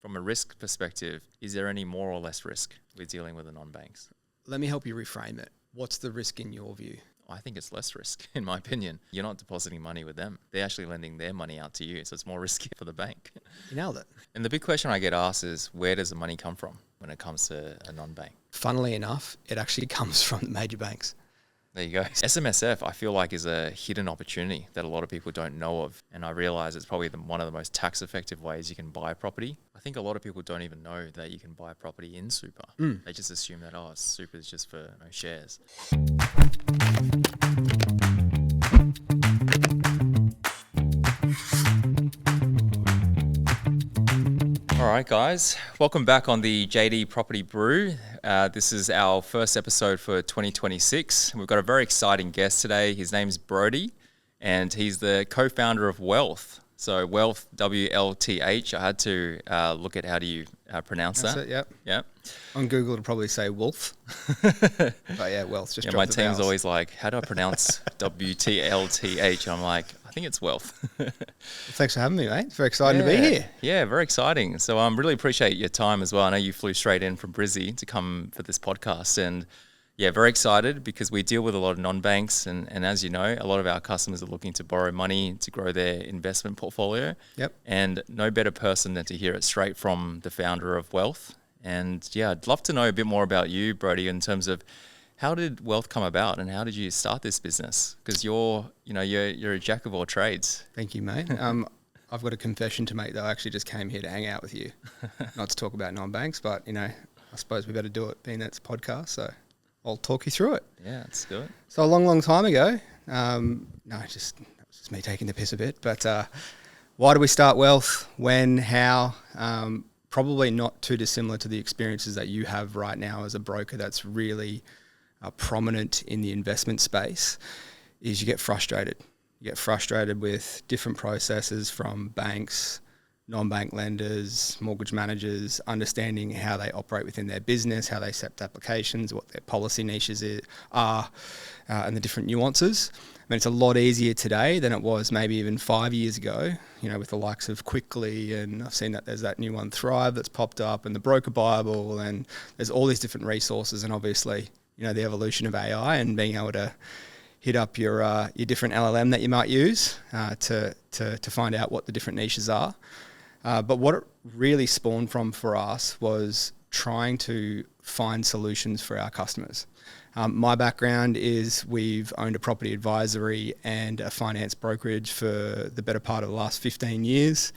From a risk perspective, is there any more or less risk with dealing with the non-banks? Let me help you reframe it. What's the risk in your view? I think it's less risk, in my opinion. You're not depositing money with them. They're actually lending their money out to you, so it's more risky for the bank. You nailed it. And the big question I get asked is, where does the money come from when it comes to a non-bank? Funnily enough, it actually comes from the major banks. There you go. SMSF, I feel like, is a hidden opportunity that a lot of people don't know of. And I realize it's probably one of the most tax-effective ways you can buy property. I think a lot of people don't even know that you can buy property in super. They just assume that, super is just for shares. All right, guys, welcome back on the JD Property Brew. This is our first episode for 2026. We've got a very exciting guest today. His name's Brodie, and he's the co-founder of Wealth. So Wealth, WLTH. I had to look at how do you pronounce that. That's it, yep. Yep. On Google, it'll probably say Wolf. But yeah, Wealth. Just my team's always like, how do I pronounce WTLTH? I'm like, I think it's Wealth. Well, thanks for having me, mate. It's very exciting to be here. Yeah, very exciting. So I really appreciate your time as well. I know you flew straight in from Brizzy to come for this podcast, and yeah, very excited because we deal with a lot of non-banks, and as you know, a lot of our customers are looking to borrow money to grow their investment portfolio. Yep. And no better person than to hear it straight from the founder of Wealth. And yeah, I'd love to know a bit more about you, Brodie, in terms of how did Wealth come about and how did you start this business? Because you're a jack of all trades. Thank you, mate. I've got a confession to make, though. I actually just came here to hang out with you, not to talk about non-banks, but I suppose we better do it, being that it's a podcast. So I'll talk you through it. Yeah, let's do it. So a long time ago, that was just me taking the piss a bit. But why did we start Wealth? When? How? Probably not too dissimilar to the experiences that you have right now as a broker that's really prominent in the investment space, is you get frustrated. You get frustrated with different processes from banks, non-bank lenders, mortgage managers, understanding how they operate within their business, how they accept applications, what their policy niches are, and the different nuances. I mean, it's a lot easier today than it was maybe even 5 years ago, with the likes of Quickly, and I've seen that there's that new one, Thrive, that's popped up, and the Broker Bible, and there's all these different resources, and obviously, the evolution of AI and being able to hit up your different LLM that you might use to find out what the different niches are. But what it really spawned from for us was trying to find solutions for our customers. My background is we've owned a property advisory and a finance brokerage for the better part of the last 15 years.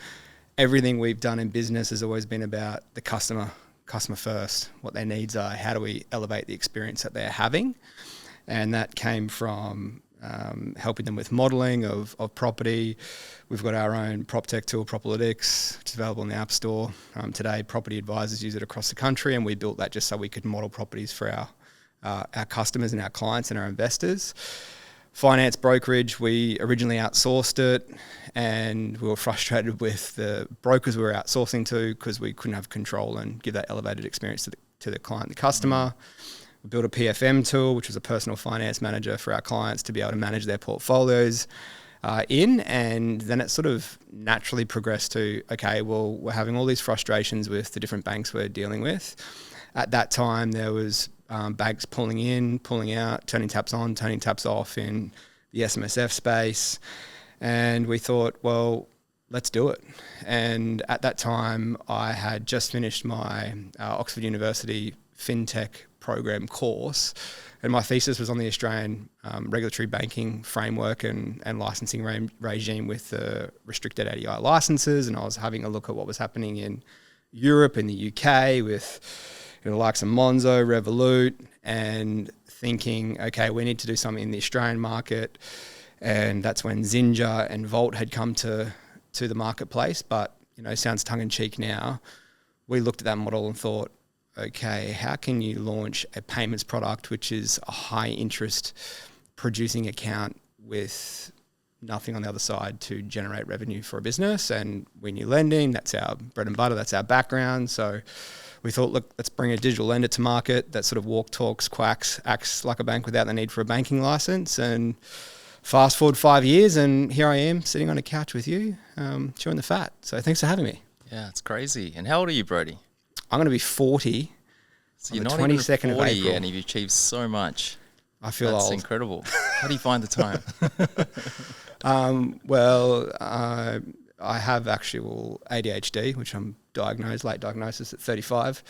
Everything we've done in business has always been about the customer first, what their needs are, how do we elevate the experience that they're having. And that came from helping them with modelling of property. We've got our own prop tech tool, Propolytics, which is available in the App Store. Today, property advisors use it across the country, and we built that just so we could model properties for our customers and our clients and our investors. Finance brokerage, we originally outsourced it, and we were frustrated with the brokers we were outsourcing to because we couldn't have control and give that elevated experience to the client, the customer. We built a PFM tool, which was a personal finance manager for our clients to be able to manage their portfolios and then it sort of naturally progressed to, okay, well, we're having all these frustrations with the different banks we're dealing with. At that time, there was banks pulling in, pulling out, turning taps on, turning taps off in the SMSF space. And we thought, well, let's do it. And at that time, I had just finished my Oxford University FinTech program course, and my thesis was on the Australian regulatory banking framework and licensing regime with the restricted ADI licenses, and I was having a look at what was happening in Europe and the UK with the likes of Monzo, Revolut, and thinking, okay, we need to do something in the Australian market, and that's when Zinja and Volt had come to the marketplace, but sounds tongue-in-cheek now. We looked at that model and thought, okay, how can you launch a payments product which is a high interest producing account with nothing on the other side to generate revenue for a business? And we knew lending, that's our bread and butter, that's our background. So we thought, look, let's bring a digital lender to market that sort of walk, talks, quacks, acts like a bank without the need for a banking license. And fast forward 5 years and here I am sitting on a couch with you, chewing the fat. So thanks for having me. Yeah, it's crazy. And how old are you, Brodie? I'm going to be 40 So on you're the not even 22nd of 40 April. yet and you've achieved so much. I feel That's old. incredible. How do you find the time? I have actual ADHD, which I'm diagnosed, late diagnosis at 35.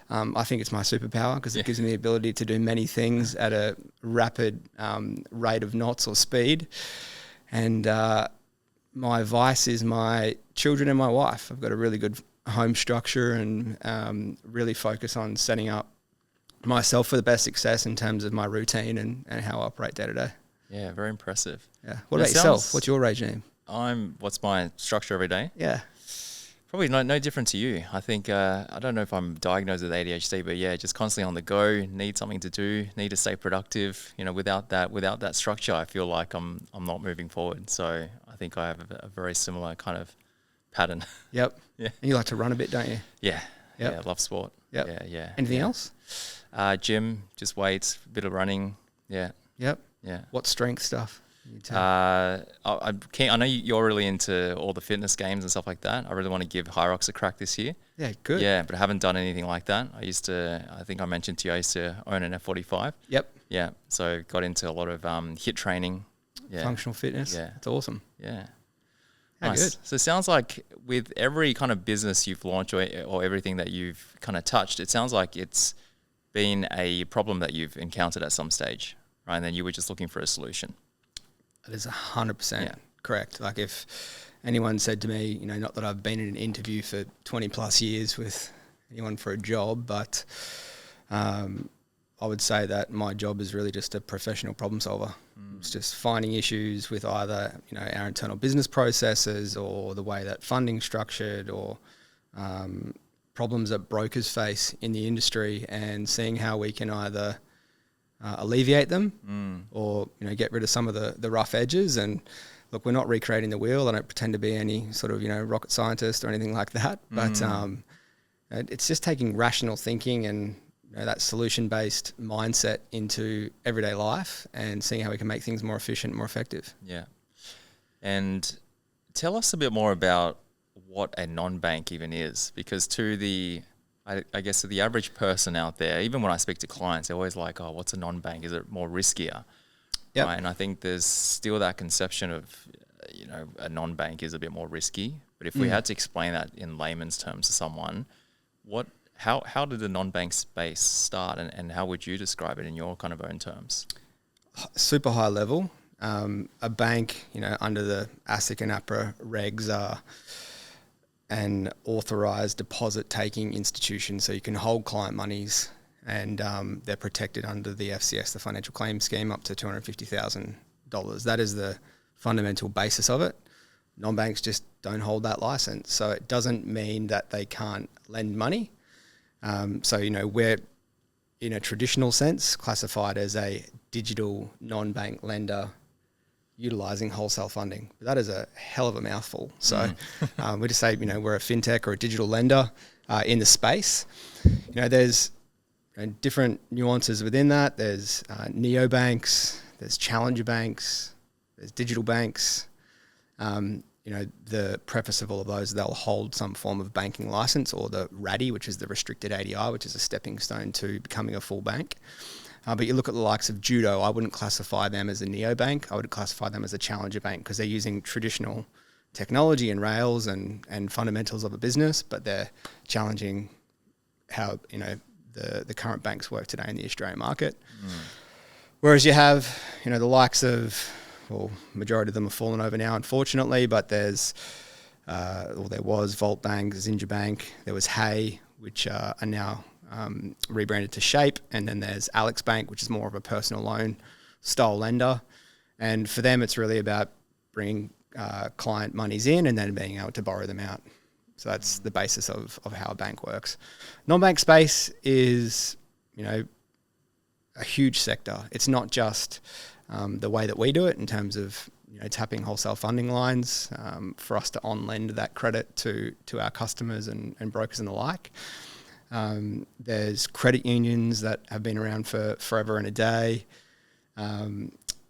I think it's my superpower because it gives me the ability to do many things at a rapid rate of knots or speed. And my vice is my children and my wife. I've got a really good home structure and really focus on setting up myself for the best success in terms of my routine and how I operate day to day. Yeah, very impressive. Yeah. What about yourself? What's your regime? What's my structure every day? Yeah. Probably no different to you. I think, I don't know if I'm diagnosed with ADHD, but yeah, just constantly on the go, need something to do, need to stay productive. You know, without that structure, I feel like I'm not moving forward. So I think I have a very similar kind of pattern. Yep. Yeah. And you like to run a bit, don't you? Yeah. Yep. Yeah, love sport. Yep. Yeah. Anything else? Gym, just weights, a bit of running. Yeah. Yep. Yeah. What strength stuff? I know you're really into all the fitness games and stuff like that. I really want to give High Rocks a crack this year. Yeah, good. Yeah, but I haven't done anything like that. I think I mentioned to you, I used to own an F45. Yep. Yeah, so got into a lot of HIIT training. Yeah. Functional fitness. Yeah. It's awesome. Yeah. How Nice. good. So it sounds like with every kind of business you've launched or everything that you've kind of touched, it sounds like it's been a problem that you've encountered at some stage, right? And then you were just looking for a solution. That is 100% correct. Like if anyone said to me, not that I've been in an interview for 20 plus years with anyone for a job, but I would say that my job is really just a professional problem solver. It's just finding issues with either, our internal business processes or the way that funding's structured or problems that brokers face in the industry and seeing how we can either alleviate them or get rid of some of the rough edges. And look, we're not recreating the wheel. I don't pretend to be any sort of rocket scientist or anything like that, but it's just taking rational thinking and that solution-based mindset into everyday life and seeing how we can make things more efficient, more effective. Yeah. And tell us a bit more about what a non-bank even is, because I guess to the average person out there, even when I speak to clients, they're always like, oh, what's a non-bank? Is it more riskier? Yep. Right? And I think there's still that conception of, a non-bank is a bit more risky. But if we had to explain that in layman's terms to someone, how did the non-bank space start and how would you describe it in your kind of own terms? Super high level. A bank, under the ASIC and APRA regs are an authorised deposit-taking institution, so you can hold client monies and they're protected under the FCS, the Financial Claims Scheme, up to $250,000. That is the fundamental basis of it. Non-banks just don't hold that licence, so it doesn't mean that they can't lend money. We're, in a traditional sense, classified as a digital non-bank lender utilising wholesale funding. But that is a hell of a mouthful. So we just say, we're a fintech or a digital lender in the space. There's different nuances within that. There's neobanks, there's challenger banks, there's digital banks. The preface of all of those, they'll hold some form of banking license or the RADI, which is the restricted ADI, which is a stepping stone to becoming a full bank. But you look at the likes of Judo, I wouldn't classify them as a neobank. I would classify them as a challenger bank because they're using traditional technology and rails and fundamentals of a business, but they're challenging how, the current banks work today in the Australian market. Whereas you have, the likes of, majority of them have fallen over now, unfortunately, but there was Volt Bank, Zinja Bank, there was Hay, which are now rebranded to Shape, and then there's Alex Bank, which is more of a personal loan style lender. And for them, it's really about bringing client monies in and then being able to borrow them out. So that's the basis of how a bank works. Non-bank space is, a huge sector. It's not just the way that we do it in terms of tapping wholesale funding lines for us to on-lend that credit to our customers and brokers and the like. There's credit unions that have been around for forever and a day.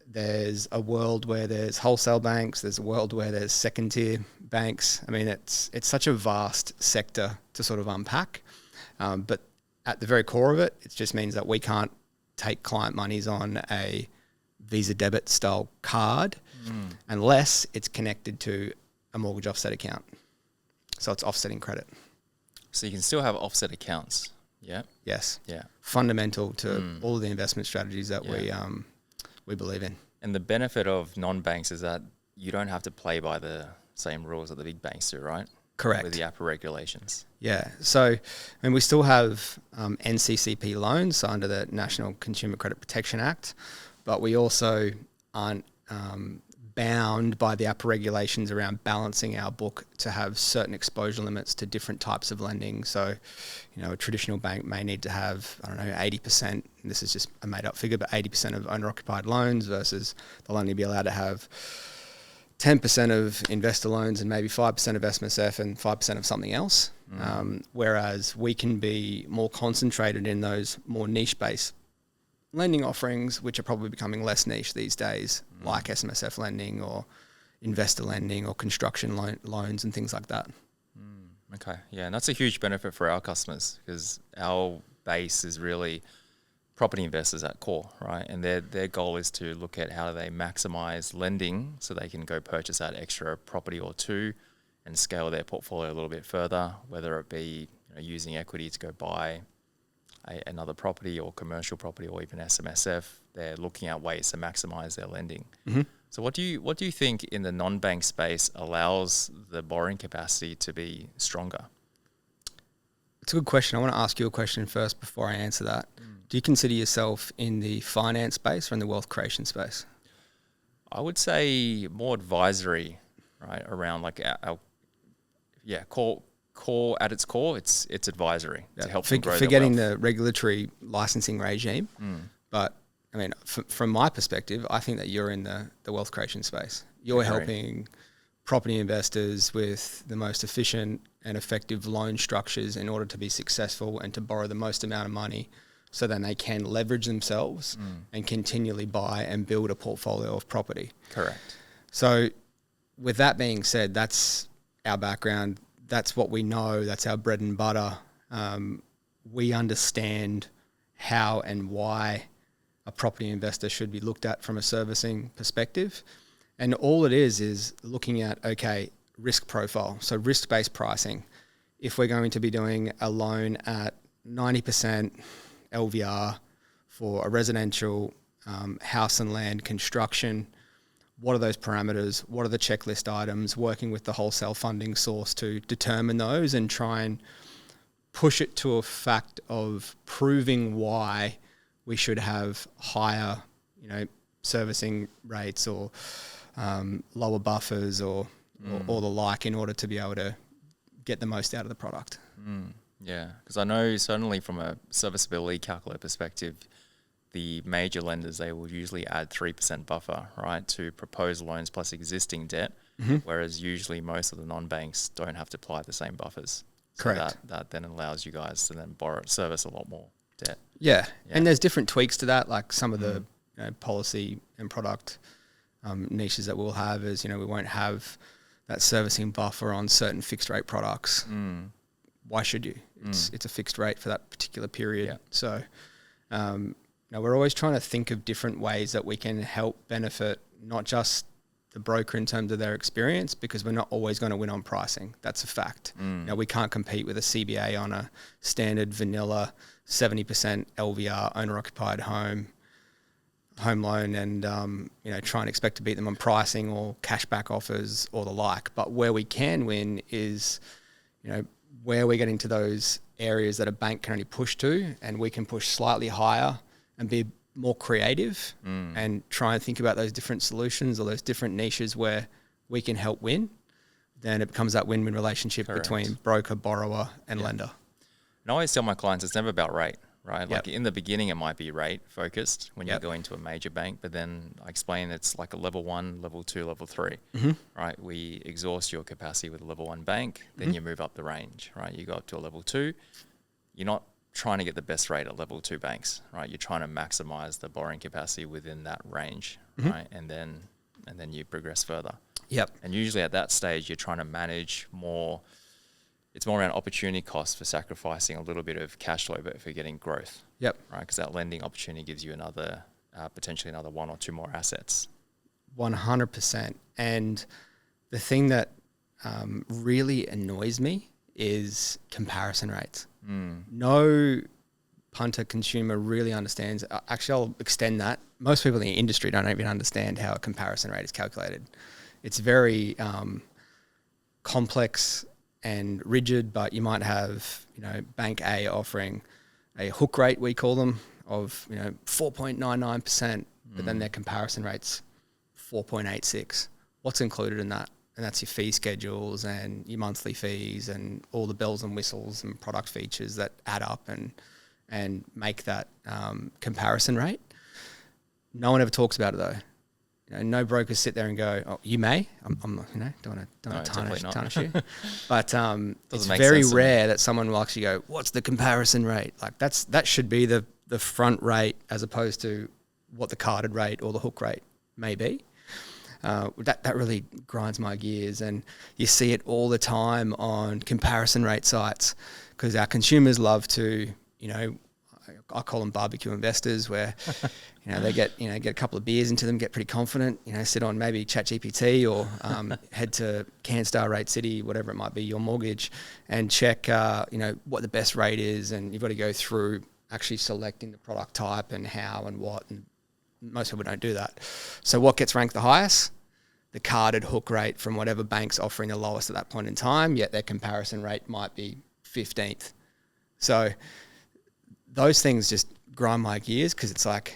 there's a world where there's wholesale banks. There's a world where there's second tier banks. I mean, it's such a vast sector to sort of unpack. But at the very core of it, it just means that we can't take client monies on a Visa debit style card unless it's connected to a mortgage offset account. So it's offsetting credit. So you can still have offset accounts. Yeah. Yes. Yeah. Fundamental to all of the investment strategies that we believe in. And the benefit of non-banks is that you don't have to play by the same rules that the big banks do, right? Correct. With the APRA regulations. Yeah. So, I mean, we still have NCCP loans under the National Consumer Credit Protection Act, but we also aren't bound by the APRA regulations around balancing our book to have certain exposure limits to different types of lending. So, you know, a traditional bank may need to have, 80%, and this is just a made up figure, but 80% of owner-occupied loans versus they'll only be allowed to have 10% of investor loans and maybe 5% of SMSF and 5% of something else. Whereas we can be more concentrated in those more niche-based lending offerings, which are probably becoming less niche these days, like SMSF lending or investor lending or construction loans and things like that. Okay, yeah, and that's a huge benefit for our customers because our base is really property investors at core, right? And their goal is to look at how they maximize lending so they can go purchase that extra property or two and scale their portfolio a little bit further, whether it be using equity to go buy another property or commercial property or even SMSF. They're looking at ways to maximize their lending. So what do you think in the non-bank space allows the borrowing capacity to be stronger? It's a good question. I want to ask you a question first before I answer that. Do you consider yourself in the finance space or in the wealth creation space? I would say more advisory, right? Around like our core at its core, it's advisory to help them grow forgetting their wealth. the regulatory licensing regime. But I mean, from my perspective, I think that you're in the wealth creation space. You're helping property investors with the most efficient and effective loan structures in order to be successful and to borrow the most amount of money so then they can leverage themselves and continually buy and build a portfolio of property. Correct. So with that being said, that's our background. That's what we know. That's our bread and butter. We understand how and why a property investor should be looked at from a servicing perspective. And all it is looking at, risk profile. So risk-based pricing. If we're going to be doing a loan at 90% LVR for a residential house and land construction, what are those parameters? What are the checklist items? Working with the wholesale funding source to determine those and try and push it to a fact of proving why we should have higher, servicing rates or lower buffers or the like in order to be able to get the most out of the product. Yeah, because I know certainly from a serviceability calculator perspective, the major lenders, they will usually add 3% buffer, right, to proposed loans plus existing debt, whereas usually most of the non-banks don't have to apply the same buffers. Correct. So that then allows you guys to then service a lot more debt. Yeah. And there's different tweaks to that, like some of the policy and product niches that we'll have is, we won't have that servicing buffer on certain fixed rate products. Why should you? It's a fixed rate for that particular period. Yeah. So, we're always trying to think of different ways that we can help benefit not just the broker in terms of their experience, because we're not always going to win on pricing. That's a fact. We can't compete with a CBA on a standard vanilla 70% LVR owner-occupied home loan and, try and expect to beat them on pricing or cashback offers or the like. But where we can win is, where we're getting to those areas that a bank can only push to, and we can push slightly higher and be more creative and try and think about those different solutions or those different niches where we can help win, then it becomes that win-win relationship between broker, borrower and lender. And I always tell my clients it's never about rate, right? Like in the beginning, it might be rate focused when you go into a major bank, but then I explain it's like a level 1, level 2, level 3, right? We exhaust your capacity with a level 1 bank, then you move up the range, right? You go up to a level 2. You're not trying to get the best rate at level 2 banks, right? You're trying to maximize the borrowing capacity within that range, right? And then you progress further. Yep. And usually at that stage, you're trying to manage more. It's more around opportunity costs for sacrificing a little bit of cash flow, but for getting growth. Yep. Right, because that lending opportunity gives you another, potentially another 1 or 2 more assets. 100%. And the thing that really annoys me is comparison rates. No punter consumer really understands. Actually, I'll extend that. Most people in the industry don't even understand how a comparison rate is calculated. It's very complex and rigid, but you might have, Bank A offering a hook rate, we call them, of 4.99%, but then their comparison rate's 4.86. What's included in that? And that's your fee schedules and your monthly fees and all the bells and whistles and product features that add up and make that comparison rate. No one ever talks about it though. No brokers sit there and go, "Oh, you may." I'm don't want to tarnish you, but it's very rare that someone will actually go, "What's the comparison rate?" Like that should be the front rate as opposed to what the carded rate or the hook rate may be. That really grinds my gears, and you see it all the time on comparison rate sites because our consumers love to, I call them barbecue investors, where they get a couple of beers into them, get pretty confident, sit on maybe ChatGPT or head to CanStar Rate City, whatever it might be, your mortgage, and check what the best rate is, and you've got to go through actually selecting the product type and how and what, and most people don't do that. So what gets ranked the highest? The carded hook rate from whatever bank's offering the lowest at that point in time, yet their comparison rate might be 15th. So those things just grind my gears because it's like,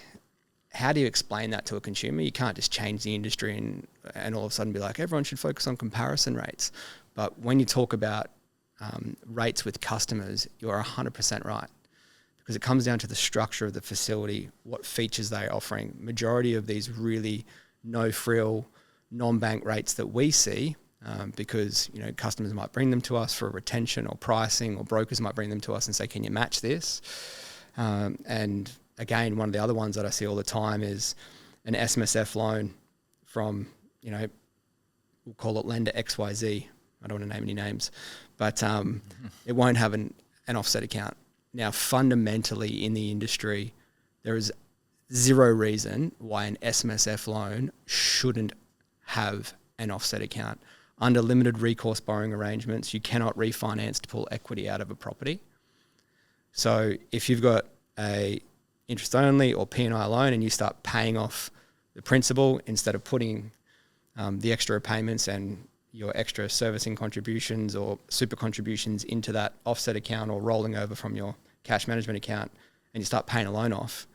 how do you explain that to a consumer? You can't just change the industry and all of a sudden be like, everyone should focus on comparison rates. But when you talk about rates with customers, you're 100% right. Because it comes down to the structure of the facility, what features they're offering. Majority of these really no-frill, non-bank rates that we see, because customers might bring them to us for retention or pricing, or brokers might bring them to us and say, can you match this? And again, one of the other ones that I see all the time is an SMSF loan from, we'll call it lender XYZ. I don't want to name any names, but it won't have an offset account. Now, fundamentally in the industry, there is zero reason why an SMSF loan shouldn't have an offset account. Under limited recourse borrowing arrangements, you cannot refinance to pull equity out of a property. So if you've got a interest only or P&I loan and you start paying off the principal instead of putting the extra payments and your extra servicing contributions or super contributions into that offset account or rolling over from your cash management account, and you start paying a loan off,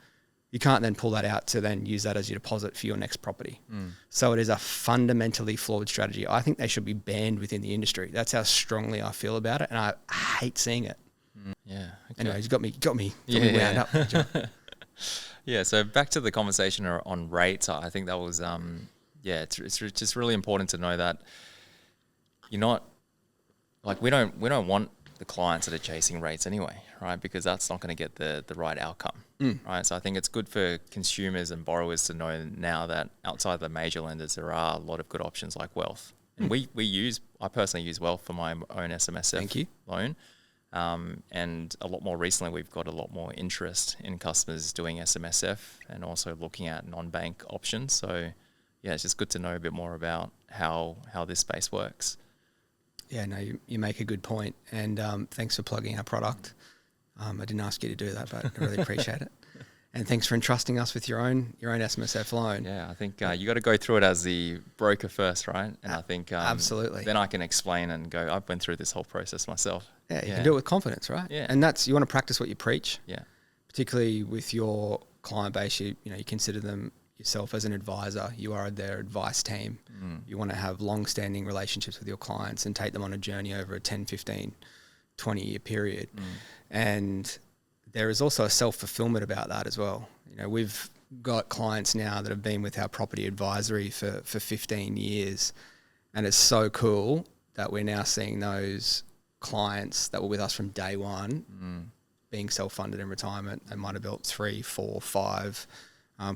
you can't then pull that out to then use that as your deposit for your next property. So it is a fundamentally flawed strategy. I think they should be banned within the industry. That's how strongly I feel about it, and I hate seeing it. Yeah. Okay. Anyway, you got me wound up. Yeah. So back to the conversation on rates. I think that was it's just really important to know that you're not like we don't want the clients that are chasing rates anyway, right? Because that's not going to get the right outcome, right? So I think it's good for consumers and borrowers to know now that outside the major lenders, there are a lot of good options like Wealth. And I personally use Wealth for my own SMSF loan. And a lot more recently, we've got a lot more interest in customers doing SMSF and also looking at non-bank options. So yeah, it's just good to know a bit more about how this space works. Yeah, no, you make a good point, and thanks for plugging our product. I didn't ask you to do that, but I really appreciate it. And thanks for entrusting us with your own SMSF loan. Yeah, I think you got to go through it as the broker first, right? And I think absolutely. Then I can explain and go, I've been through this whole process myself. Yeah, you can do it with confidence, right? Yeah, and you want to practice what you preach. Yeah, particularly with your client base, you consider them yourself as an advisor. You are their advice team. You want to have long-standing relationships with your clients and take them on a journey over a 10, 15, 20-year period. And there is also a self-fulfillment about that as well. We've got clients now that have been with our property advisory for 15 years. And it's so cool that we're now seeing those clients that were with us from day one being self-funded in retirement. They might have built 3, 4, 5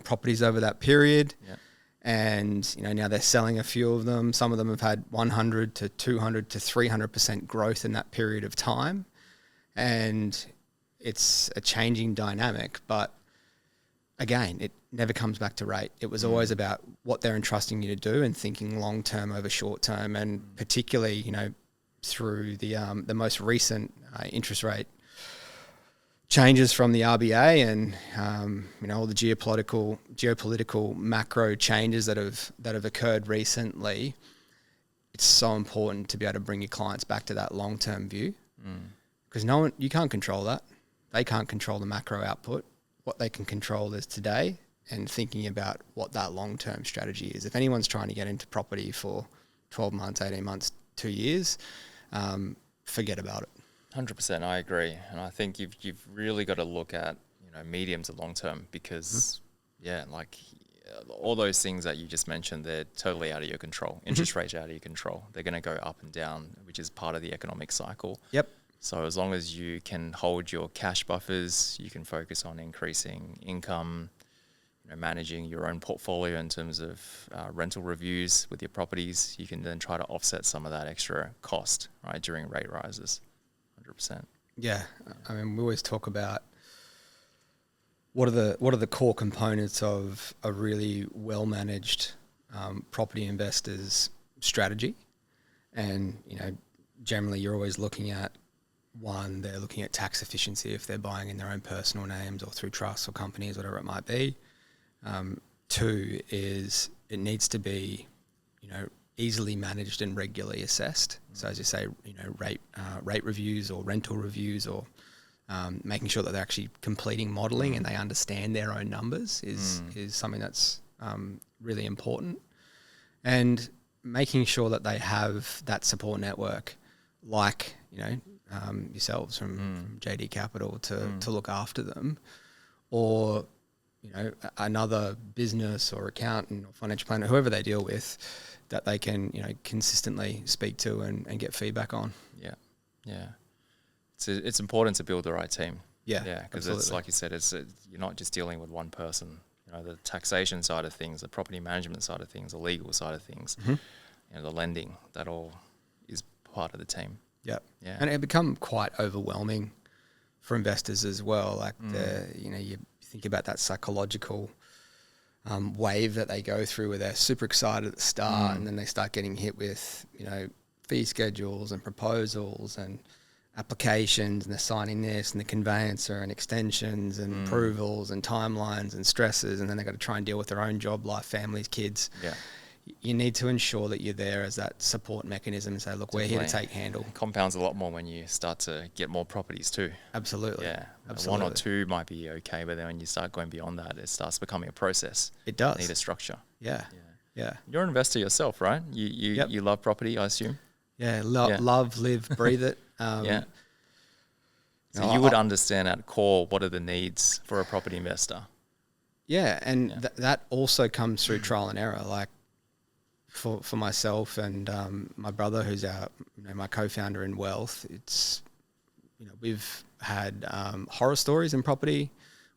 properties over that period. Yeah. And, now they're selling a few of them. Some of them have had 100 to 200 to 300% growth in that period of time. And it's a changing dynamic, but again, it never comes back to rate. It was always about what they're entrusting you to do and thinking long-term over short-term, and particularly, through the most recent interest rate changes from the RBA and all the geopolitical macro changes that have occurred recently. It's so important to be able to bring your clients back to that long-term view, because you can't control that. They can't control the macro output. What they can control is today and thinking about what that long-term strategy is. If anyone's trying to get into property for 12 months, 18 months, 2 years, forget about it. 100%, I agree, and I think you've really got to look at medium to long term, because all those things that you just mentioned, they're totally out of your control. Interest rates are out of your control. They're going to go up and down, which is part of the economic cycle. Yep. So as long as you can hold your cash buffers, you can focus on increasing income, managing your own portfolio in terms of rental reviews with your properties. You can then try to offset some of that extra cost, right, during rate rises. 100%. Yeah, I mean, we always talk about what are the core components of a really well managed property investor's strategy, and generally you're always looking at, one, they're looking at tax efficiency if they're buying in their own personal names or through trusts or companies, whatever it might be. 2 is it needs to be, easily managed and regularly assessed. So as you say, rate reviews or rental reviews, or making sure that they're actually completing modelling and they understand their own numbers is something that's really important. And making sure that they have that support network, like yourselves from JD Capital to look after them, or another business or accountant or financial planner, whoever they deal with, that they can consistently speak to and get feedback on. Yeah. It's important to build the right team. Yeah, because it's like you said, you're not just dealing with one person. The taxation side of things, the property management side of things, the legal side of things, the lending, that all is part of the team. Yeah. And it become quite overwhelming for investors as well. Like you think about that psychological wave that they go through, where they're super excited at the start, and then they start getting hit with fee schedules and proposals and applications, and they're signing this and the conveyancer and extensions and approvals and timelines and stresses, and then they've got to try and deal with their own job life, families, kids. You need to ensure that you're there as that support mechanism and say, look, we're here to take handle. It compounds a lot more when you start to get more properties too. Absolutely. Yeah. Absolutely. 1 or 2 might be okay, but then when you start going beyond that, it starts becoming a process. It does. You need a structure. Yeah. You're an investor yourself, right? You love property, I assume? Yeah. Love, live, breathe it. So you would understand at core what are the needs for a property investor. Yeah, and that also comes through trial and error. Like for myself and my brother, who's my co-founder in Wealth, it's we've had horror stories in property.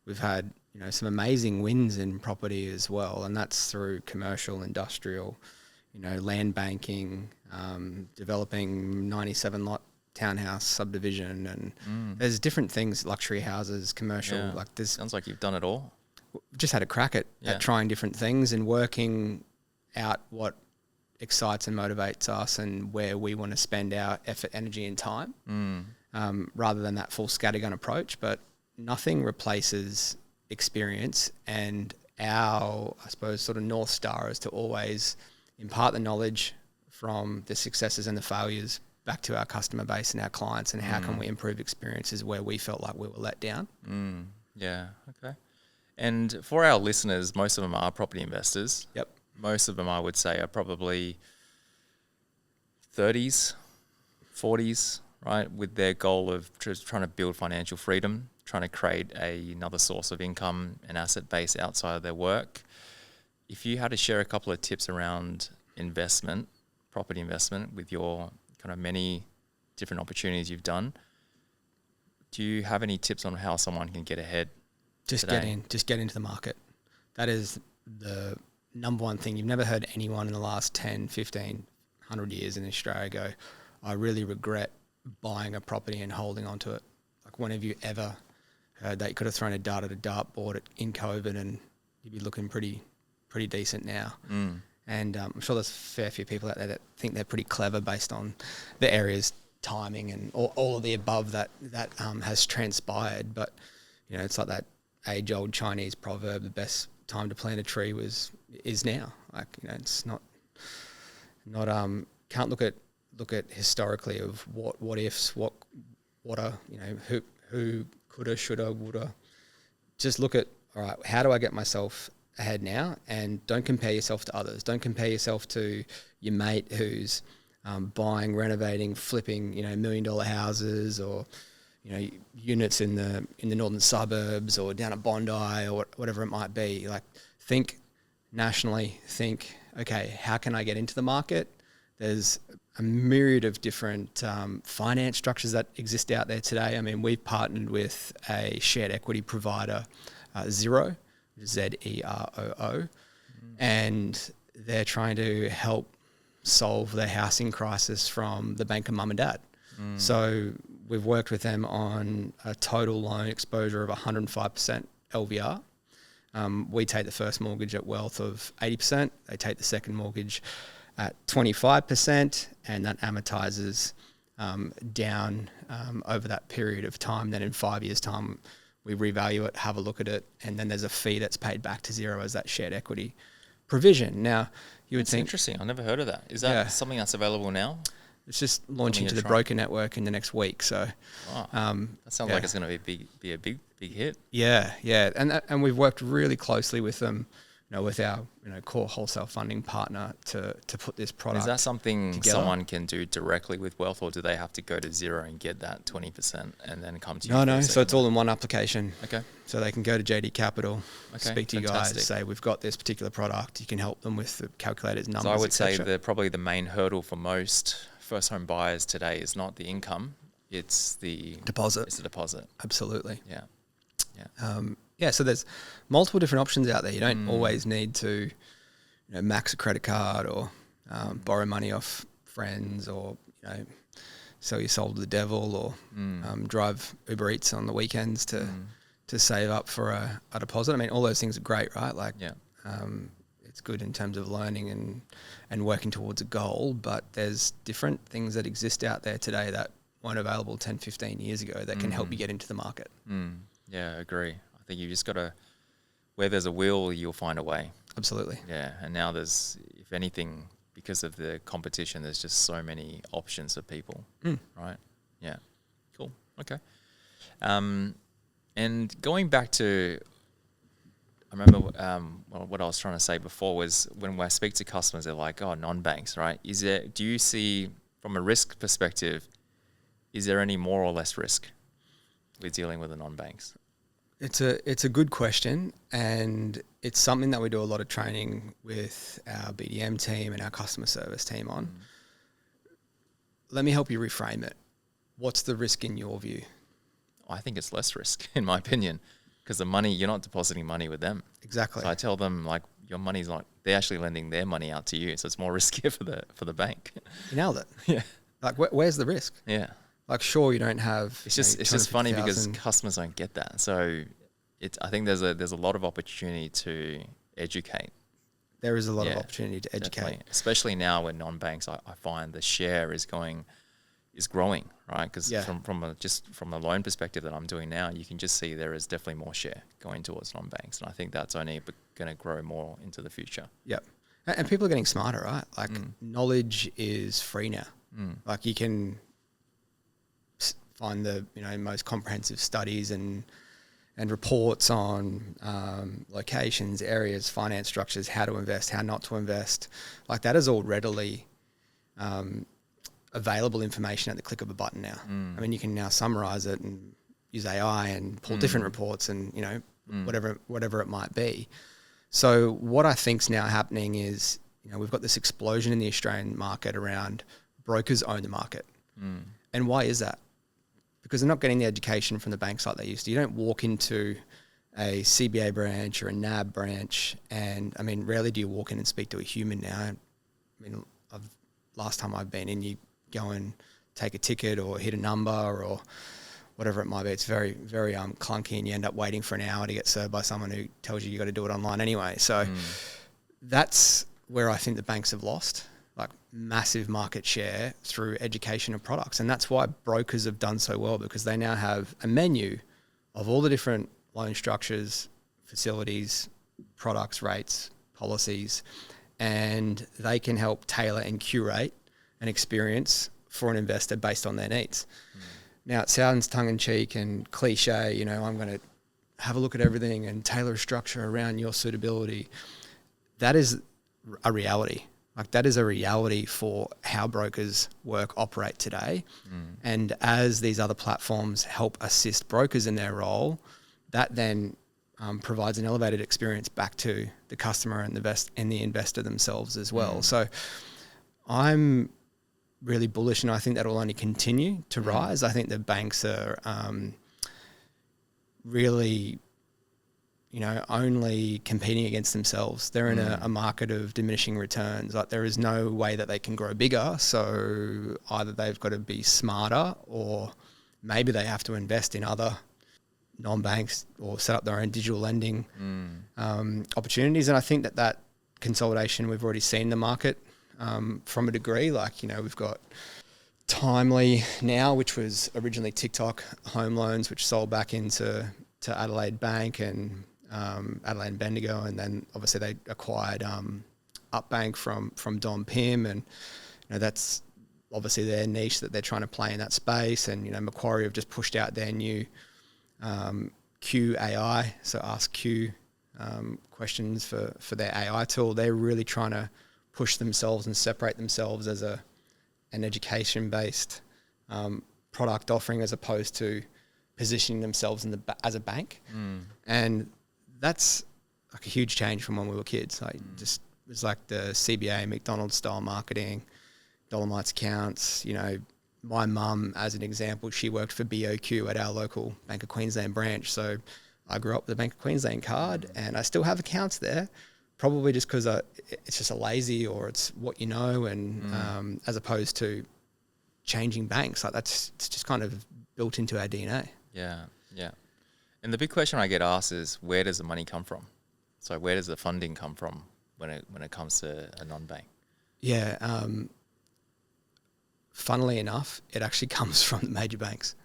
We've had some amazing wins in property as well, and that's through commercial, industrial, land banking, developing 97 lot townhouse subdivision, and there's different things, luxury houses, commercial, like this. Sounds like you've done it all. Just had a crack at trying different things and working out what excites and motivates us and where we want to spend our effort, energy and time, rather than that full scattergun approach. But nothing replaces experience, and our, I suppose, sort of North Star is to always impart the knowledge from the successes and the failures back to our customer base and our clients, and how can we improve experiences where we felt like we were let down. Yeah, okay. And for our listeners, most of them are property investors. Yep. Most of them, I would say, are probably 30s, 40s, right, with their goal of just trying to build financial freedom, trying to create another source of income and asset base outside of their work. If you had to share a couple of tips around investment, property investment, with your kind of many different opportunities you've done, do you have any tips on how someone can get ahead? Just get into the market. That is the number one thing. You've never heard anyone in the last 10, 15, 100 years in Australia go, I really regret buying a property and holding onto it. Like, when have you ever heard that? You could have thrown a dart at a dartboard in COVID and you'd be looking pretty decent now. And I'm sure there's a fair few people out there that think they're pretty clever based on the area's timing and all of the above that has transpired. But, you know, it's like that age-old Chinese proverb, the best time to plant a tree is now. Like, you know, it's not can't look at historically of what ifs, what are, you know, who coulda, shoulda, woulda. Just look at, all right, how do I get myself ahead now? And don't compare yourself to others. Don't compare yourself to your mate who's buying, renovating, flipping, you know, $1 million houses, or, you know, units in the northern suburbs or down at Bondi or whatever it might be. Like, think nationally. Think, okay, how can I get into the market? There's a myriad of different finance structures that exist out there today. I mean, we've partnered with a shared equity provider, Zero, Zeroo, and they're trying to help solve the housing crisis from the bank of mum and dad. So we've worked with them on a total loan exposure of 105% LVR. We take the first mortgage at wealth of 80%. They take the second mortgage at 25%, and that amortizes down over that period of time. Then in 5 years' time, we revalue it, have a look at it, and then there's a fee that's paid back to Zero as that shared equity provision. Now, you would think... interesting. I never heard of that. Is that something that's available now? It's just launching to the broker network in the next week. So, that sounds like it's going to be a big hit. Yeah, and we've worked really closely with them, you know, with our, you know, core wholesale funding partner to put this product. Is that something together. Someone can do directly with Wealth, or do they have to go to Zero and get that 20% and then come to you? No. So it's all in one application. Okay. So they can go to JD Capital, speak to you fantastic. guys, say we've got this particular product. You can help them with the calculators, numbers. So I would say probably the main hurdle for most first home buyers today is not the income, it's the deposit. It's the deposit. Absolutely. Yeah. So there's multiple different options out there. You don't always need to, you know, max a credit card or borrow money off friends, or, you know, sell your soul to the devil, or drive Uber Eats on the weekends to save up for a deposit. I mean, all those things are great, right? Like, it's good in terms of learning and working towards a goal, but there's different things that exist out there today that weren't available 10, 15 years ago that can help you get into the market. Yeah, I agree. I think you've just got to, where there's a will, you'll find a way. Absolutely. Yeah, and now there's, if anything, because of the competition, there's just so many options for people, right? Yeah, cool, okay. And going back to, I remember what I was trying to say before was when I speak to customers, they're like, oh, non-banks, right? Do you see, from a risk perspective, is there any more or less risk with dealing with the non-banks? It's a good question, and it's something that we do a lot of training with our BDM team and our customer service team on. Let me help you reframe it. What's the risk in your view? I think it's less risk, in my opinion, because the money, you're not depositing money with them. Exactly. So I tell them, like, your money's not, they're actually lending their money out to you, so it's more riskier for the bank. You nailed it. Yeah. Like, where's the risk? Yeah. Like, sure, you don't have. It's just funny because customers don't get that. So I think there's a lot of opportunity to educate. There is a lot of opportunity to educate, definitely. Especially now when non-banks, I find the share is growing, right? Because from the loan perspective that I'm doing now, you can just see there is definitely more share going towards non-banks, and I think that's only going to grow more into the future. Yep. And people are getting smarter, right? Like, knowledge is free now. Like, you can find the, you know, most comprehensive studies and reports on locations, areas, finance structures, how to invest, how not to invest. Like, that is all readily available information at the click of a button now. I mean, you can now summarize it and use AI and pull different reports and, you know, whatever it might be. So what I think's now happening is, you know, we've got this explosion in the Australian market around brokers own the market. And why is that? because they're not getting the education from the banks like they used to. You don't walk into a CBA branch or a NAB branch, and I mean, rarely do you walk in and speak to a human now. I mean, last time I've been in, you go and take a ticket or hit a number or whatever it might be. It's very, very clunky, and you end up waiting for an hour to get served by someone who tells you got to do it online anyway. So that's where I think the banks have lost, like massive market share through education of products. And that's why brokers have done so well, because they now have a menu of all the different loan structures, facilities, products, rates, policies, and they can help tailor and curate an experience for an investor based on their needs. Now, it sounds tongue-in-cheek and cliche, you know, I'm going to have a look at everything and tailor a structure around your suitability. That is a reality. Like, that is a reality for how brokers operate today. And as these other platforms help assist brokers in their role, that then provides an elevated experience back to the customer and the investor themselves as well. So I'm really bullish, and I think that will only continue to rise. I think the banks are really, you know, only competing against themselves. They're in a market of diminishing returns. Like, there is no way that they can grow bigger. So either they've got to be smarter, or maybe they have to invest in other non-banks or set up their own digital lending opportunities. And I think that consolidation, we've already seen the market from a degree. Like, you know, we've got Timely now, which was originally TikTok Home Loans, which sold back into Adelaide Bank and Adelaide and Bendigo, and then obviously they acquired Upbank from Dom Pim, and you know, that's obviously their niche that they're trying to play in that space. And you know, Macquarie have just pushed out their new Q AI, so Ask Q questions for their AI tool. They're really trying to push themselves and separate themselves as an education-based product offering, as opposed to positioning themselves as a bank. And that's like a huge change from when we were kids. Like, just it was like the CBA, McDonald's style marketing, Dolomites accounts. You know, my mum, as an example, she worked for BOQ at our local Bank of Queensland branch. So I grew up with the Bank of Queensland card, and I still have accounts there, probably just because it's just a lazy, or it's what you know, and as opposed to changing banks. Like, it's just kind of built into our DNA. Yeah. And the big question I get asked is, where does the money come from? So where does the funding come from when it comes to a non-bank? Yeah. Funnily enough, it actually comes from the major banks.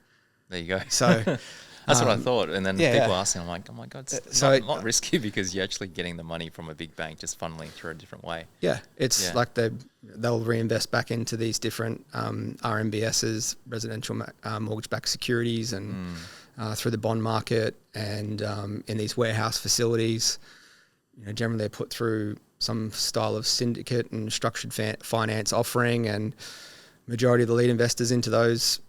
There you go. So that's what I thought. And then people asking, I'm like, oh my God, it's not risky, because you're actually getting the money from a big bank just funneling through a different way. Yeah. It's like they'll reinvest back into these different RMBSs, residential mortgage-backed securities, and through the bond market, and in these warehouse facilities. You know, generally they're put through some style of syndicate and structured finance offering, and majority of the lead investors into those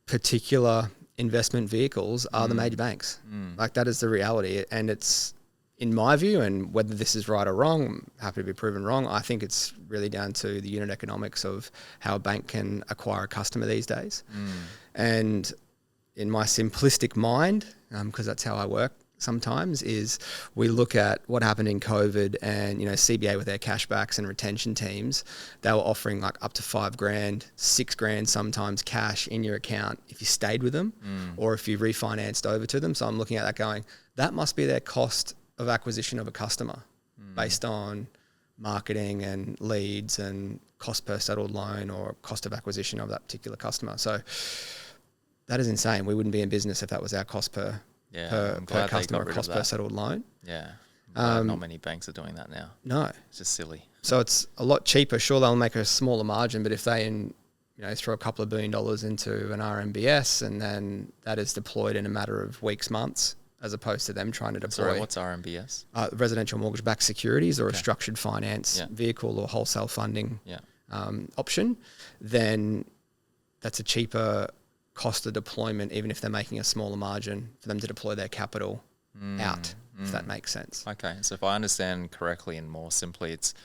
particular investment vehicles are the major banks. Like, that is the reality. And it's, in my view, and whether this is right or wrong, I'm happy to be proven wrong, I think it's really down to the unit economics of how a bank can acquire a customer these days. And in my simplistic mind, because that's how I work sometimes, is we look at what happened in COVID, and you know, CBA with their cashbacks and retention teams, they were offering like up to $5,000, $6,000 sometimes cash in your account if you stayed with them, or if you refinanced over to them. So I'm looking at that going, that must be their cost of acquisition of a customer based on marketing and leads and cost per settled loan, or cost of acquisition of that particular customer. So that is insane. We wouldn't be in business if that was our cost per customer, cost per settled loan. Yeah. Not many banks are doing that now. No. It's just silly. So it's a lot cheaper. Sure, they'll make a smaller margin, but if they throw a couple of $1 billion into an RMBS, and then that is deployed in a matter of weeks, months, as opposed to them trying to deploy. Sorry, what's RMBS? Residential mortgage-backed securities, or a structured finance vehicle or wholesale funding option, then that's a cheaper cost of deployment, even if they're making a smaller margin, for them to deploy their capital out, if that makes sense. Okay, so if I understand correctly and more simply, it's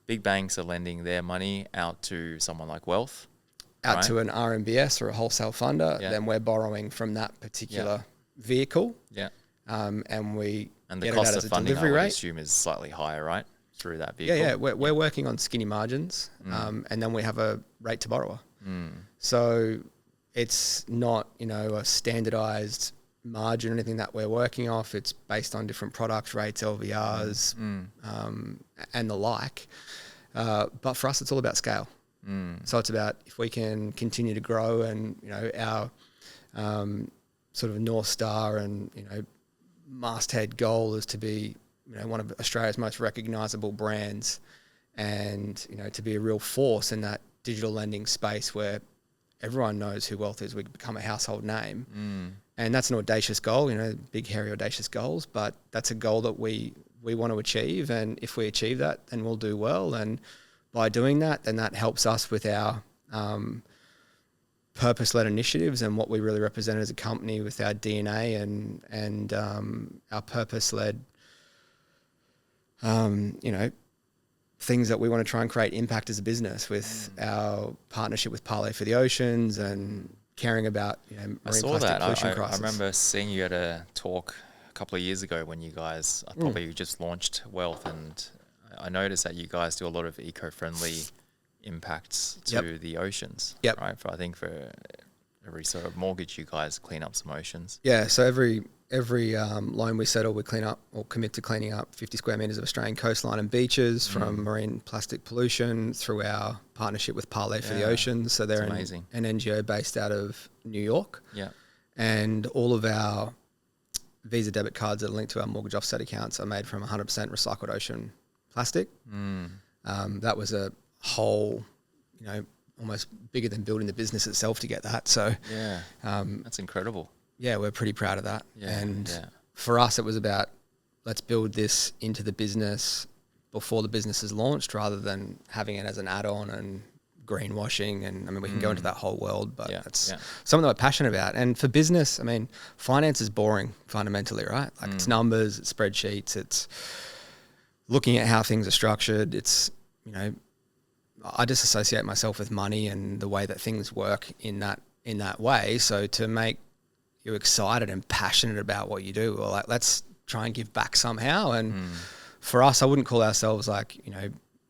big banks are lending their money out to someone like Wealth, out right? to an RMBS or a wholesale funder, Yeah. then we're borrowing from that particular vehicle, Yeah. and we And the get it cost out of as a funding, I delivery would rate. assume, is slightly higher, right? Through that Yeah, vehicle. yeah. We're working on skinny margins, and then we have a rate to borrower. So it's not, a standardized margin or anything that we're working off. It's based on different products, rates, LVRs, and the like. But for us, it's all about scale. So it's about if we can continue to grow, and our sort of North Star and masthead goal is to be one of Australia's most recognisable brands, and to be a real force in that digital lending space where everyone knows who Wealth is. We become a household name, and that's an audacious goal. Big, hairy, audacious goals, but that's a goal that we want to achieve. And if we achieve that, then we'll do well. And by doing that, then that helps us with our purpose-led initiatives and what we really represent as a company with our DNA and our purpose-led, things that we want to try and create impact as a business with our partnership with Parlay for the Oceans and caring about marine plastic pollution crisis. I remember seeing you at a talk a couple of years ago when you guys probably just launched Wealth, and I noticed that you guys do a lot of eco-friendly impacts to the oceans. Yep. Right. For every sort of mortgage, you guys clean up some oceans. Yeah. So every loan we settle, we clean up or commit to cleaning up 50 square metres of Australian coastline and beaches from marine plastic pollution through our partnership with Parlay for the Oceans. So they're an NGO based out of New York. Yeah. And all of our Visa debit cards that are linked to our mortgage offset accounts are made from 100% recycled ocean plastic. That was a whole, almost bigger than building the business itself to get that. So that's incredible. Yeah, we're pretty proud of that. Yeah, and for us, it was about, let's build this into the business before the business is launched, rather than having it as an add-on and greenwashing. And we can go into that whole world, but that's something that we're passionate about. And for business, finance is boring fundamentally, right? Like it's numbers, it's spreadsheets, it's looking at how things are structured. It's, I just associate myself with money and the way that things work in that way. So to make you excited and passionate about what you do, well, let's try and give back somehow. And for us, I wouldn't call ourselves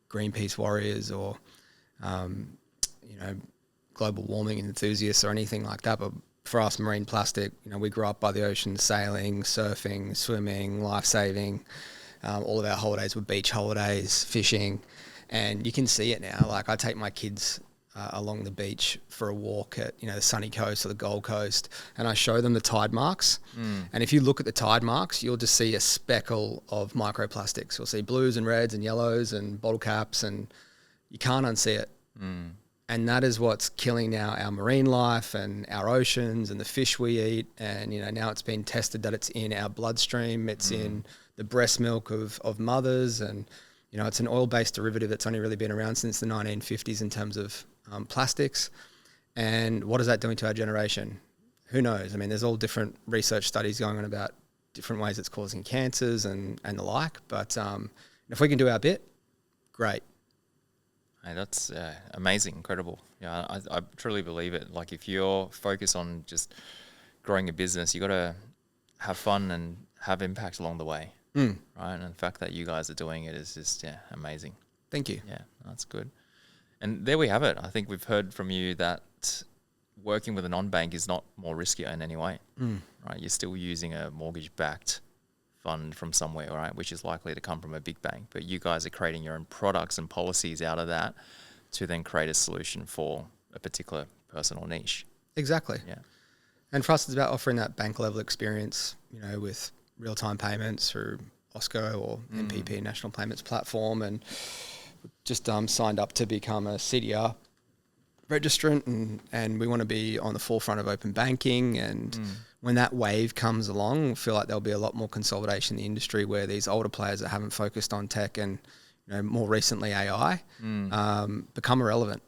Greenpeace warriors or global warming enthusiasts or anything like that. But for us, marine plastic, we grew up by the ocean, sailing, surfing, swimming, life saving. All of our holidays were beach holidays, fishing, and you can see it now. Like I take my kids along the beach for a walk at the sunny coast or the Gold Coast, and I show them the tide marks. And if you look at the tide marks, you'll just see a speckle of microplastics. You'll see blues and reds and yellows and bottle caps, and you can't unsee it. And that is what's killing now our marine life and our oceans and the fish we eat. And now it's been tested that it's in our bloodstream, it's in the breast milk of mothers, and it's an oil-based derivative that's only really been around since the 1950s in terms of plastics. And what is that doing to our generation? Who knows? There's all different research studies going on about different ways it's causing cancers and the like. But if we can do our bit, great. Hey, that's amazing, incredible. Yeah, I truly believe it. Like if you're focused on just growing a business, you got to have fun and have impact along the way. Right. And the fact that you guys are doing it is just amazing. Thank you. Yeah, that's good. And there we have it. I think we've heard from you that working with a non-bank is not more riskier in any way. Right? You're still using a mortgage-backed fund from somewhere, right, which is likely to come from a big bank. But you guys are creating your own products and policies out of that to then create a solution for a particular person or niche. Exactly. Yeah. And for us, it's about offering that bank-level experience, with real-time payments through OSCO or MPP, National Payments Platform, and just signed up to become a CDR registrant, and we want to be on the forefront of open banking. And when that wave comes along, I feel like there'll be a lot more consolidation in the industry where these older players that haven't focused on tech and more recently AI become irrelevant.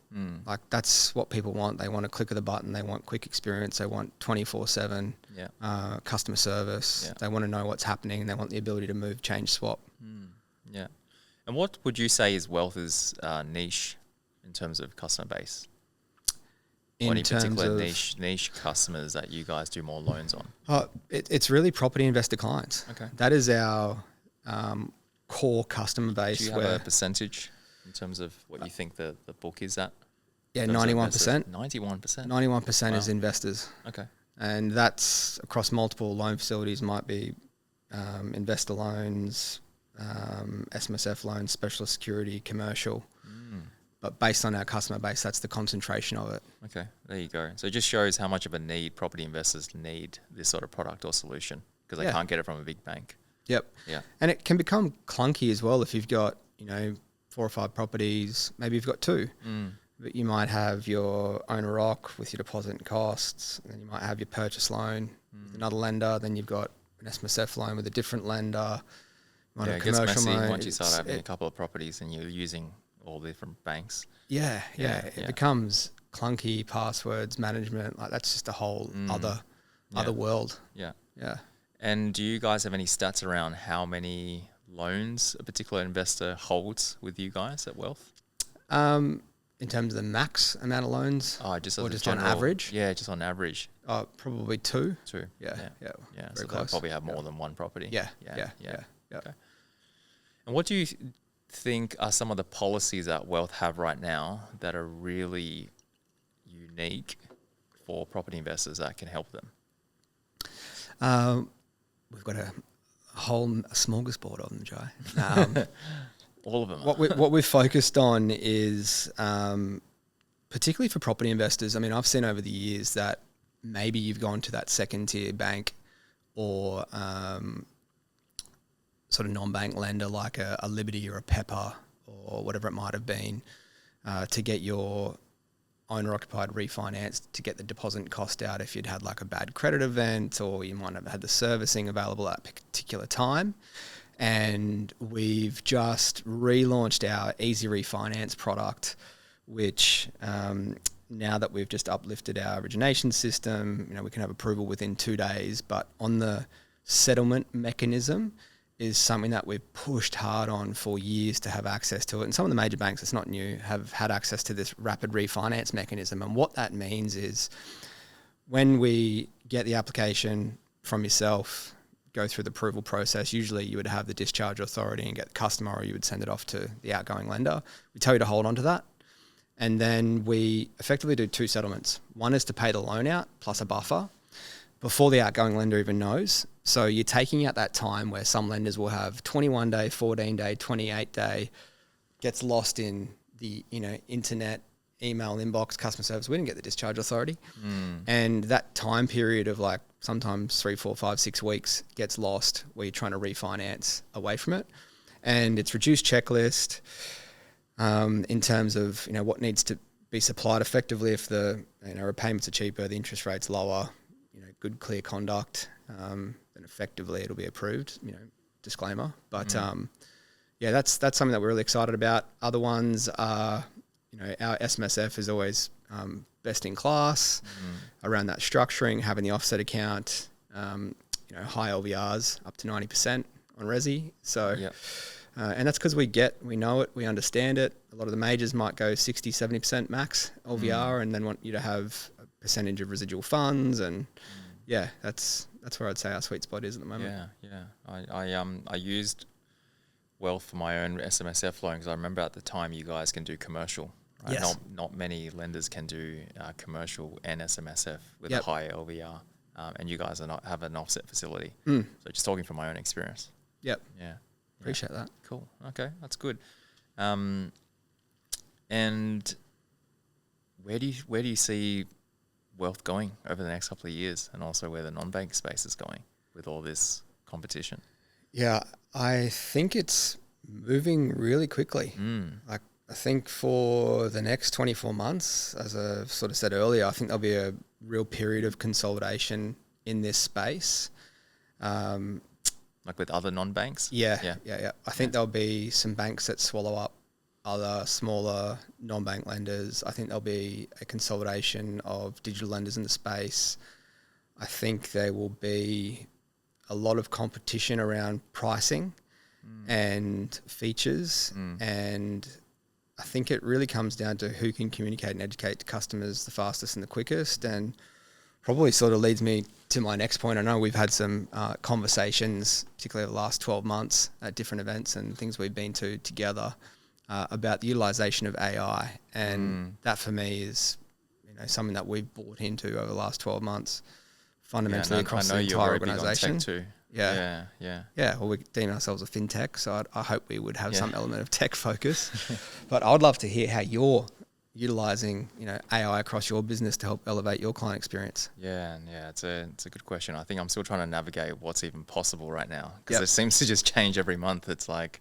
Like that's what people want. They want a click of the button. They want quick experience. They want 24/7 customer service. Yeah. They want to know what's happening. They want the ability to move, change, swap. Yeah. And what would you say is Wealth's niche in terms of customer base? Or any terms particular of niche customers that you guys do more loans on? it's really property investor clients. Okay. That is our core customer base. Do you have a percentage in terms of what you think the book is at? Yeah, 91%. 91%. 91% is Wow. investors. Okay. And that's across multiple loan facilities. Might be investor loans, SMSF loans, specialist security, commercial. But based on our customer base, that's the concentration of it. Okay, there you go. So it just shows how much of a need property investors need this sort of product or solution because they can't get it from a big bank. Yep. Yeah. And it can become clunky as well if you've got, 4 or 5 properties, maybe you've got 2. But you might have your owner rock with your deposit and costs, and then you might have your purchase loan with another lender, then you've got an SMSF loan with a different lender. You might have It a gets commercial messy loan. once you start having a couple of properties and you're using all different banks. It becomes clunky, passwords, management, like that's just a whole other world. Yeah. Yeah. And do you guys have any stats around how many loans a particular investor holds with you guys at Wealth? In terms of the max amount of loans, Just or as a just general, on average? Yeah, just on average. Probably 2. 2. Yeah. Yeah. Very So close. they probably have more than one property. Yeah. Okay. And what do you think are some of the policies that Wealth have right now that are really unique for property investors that can help them? We've got a whole smorgasbord of them, Jai. All of them. What we've focused on is, particularly for property investors, I mean, I've seen over the years that maybe you've gone to that second tier bank or sort of non-bank lender like a Liberty or a Pepper or whatever it might have been to get your owner-occupied refinanced to get the deposit cost out if you'd had like a bad credit event or you might have had the servicing available at a particular time. And we've just relaunched our Easy Refinance product, which now that we've just uplifted our origination system, we can have approval within 2 days, but on the settlement mechanism is something that we've pushed hard on for years to have access to it. And some of the major banks, it's not new, have had access to this rapid refinance mechanism. And what that means is when we get the application from yourself, go through the approval process, usually you would have the discharge authority and get the customer, or you would send it off to the outgoing lender. We tell you to hold on to that. And then we effectively do 2 settlements. One is to pay the loan out plus a buffer before the outgoing lender even knows. So you're taking out that time where some lenders will have 21 day, 14 day, 28 day, gets lost in the internet, email inbox, customer service. We didn't get the discharge authority. And that time period of like sometimes 3, 4, 5, 6 weeks gets lost where you're trying to refinance away from it. And it's reduced checklist in terms of what needs to be supplied effectively if the repayments are cheaper, the interest rate's lower, good clear conduct, then effectively it'll be approved, disclaimer. But that's something that we're really excited about. Other ones are, our SMSF is always best in class around that structuring, having the offset account, high LVRs up to 90% on resi. So, and that's because we know it, we understand it. A lot of the majors might go 60, 70% max LVR and then want you to have a percentage of residual funds. And that's where I'd say our sweet spot is at the moment. I used Wealth for my own SMSF loan because I remember at the time you guys can do commercial. Right? Yes. Not many lenders can do commercial and SMSF with a high LVR, and you guys have an offset facility. So just talking from my own experience. Yep. Yeah. Appreciate that. Cool. Okay, that's good. And where do you see Wealth going over the next couple of years, and also where the non-bank space is going with all this competition? Yeah, I think it's moving really quickly. Like I think for the next 24 months, as I sort of said earlier, I think there'll be a real period of consolidation in this space. Like with other non-banks? Yeah. I think there'll be some banks that swallow up other smaller non-bank lenders. I think there'll be a consolidation of digital lenders in the space. I think there will be a lot of competition around pricing and features. And I think it really comes down to who can communicate and educate to customers the fastest and the quickest, and probably sort of leads me to my next point. I know we've had some conversations, particularly over the last 12 months at different events and things we've been to together about the utilisation of AI, and that for me is something that we've bought into over the last 12 months, fundamentally across the entire organisation. Too. Yeah. Well, we deem ourselves a fintech, so I hope we would have some element of tech focus. But I would love to hear how you're utilising AI across your business to help elevate your client experience. Yeah, it's a good question. I think I'm still trying to navigate what's even possible right now, because it seems to just change every month. It's like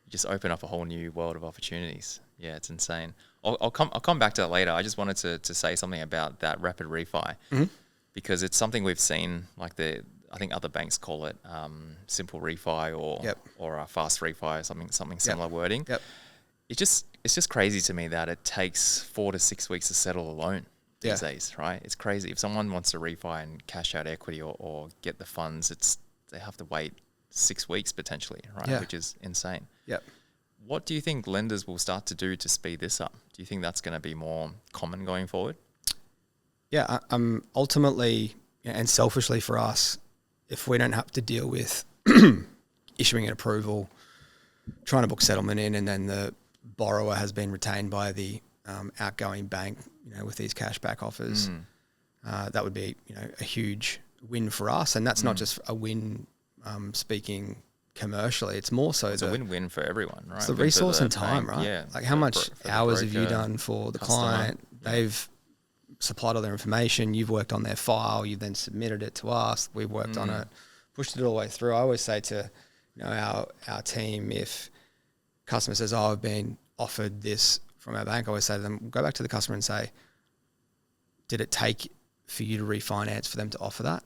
you just open up a whole new world of opportunities. Yeah, it's insane. I'll come back to that later. I just wanted to say something about that rapid refi, because it's something we've seen, like I think other banks call it simple refi or a fast refi, something similar wording. It's just crazy to me that it takes 4 to 6 weeks to settle a loan these days, right? It's crazy. If someone wants to refi and cash out equity or get the funds, they have to wait 6 weeks potentially, right? Which is insane. What do you think lenders will start to do to speed this up? Do you think that's going to be more common going forward? Yeah, ultimately and selfishly for us, if we don't have to deal with issuing an approval, trying to book settlement in, and then the borrower has been retained by the outgoing bank, with these cashback offers, that would be, a huge win for us. And that's not just a win speaking commercially. It's more so it's a win-win for everyone, right? It's the resource and time, bank, right? Yeah, like how much hours have you done for the client? They've supplied all their information. You've worked on their file. You then submitted it to us. We've worked on it, pushed it all the way through. I always say to our team, if customer says, "Oh, I've been offered this from our bank," I always say to them, go back to the customer and say, "Did it take for you to refinance for them to offer that?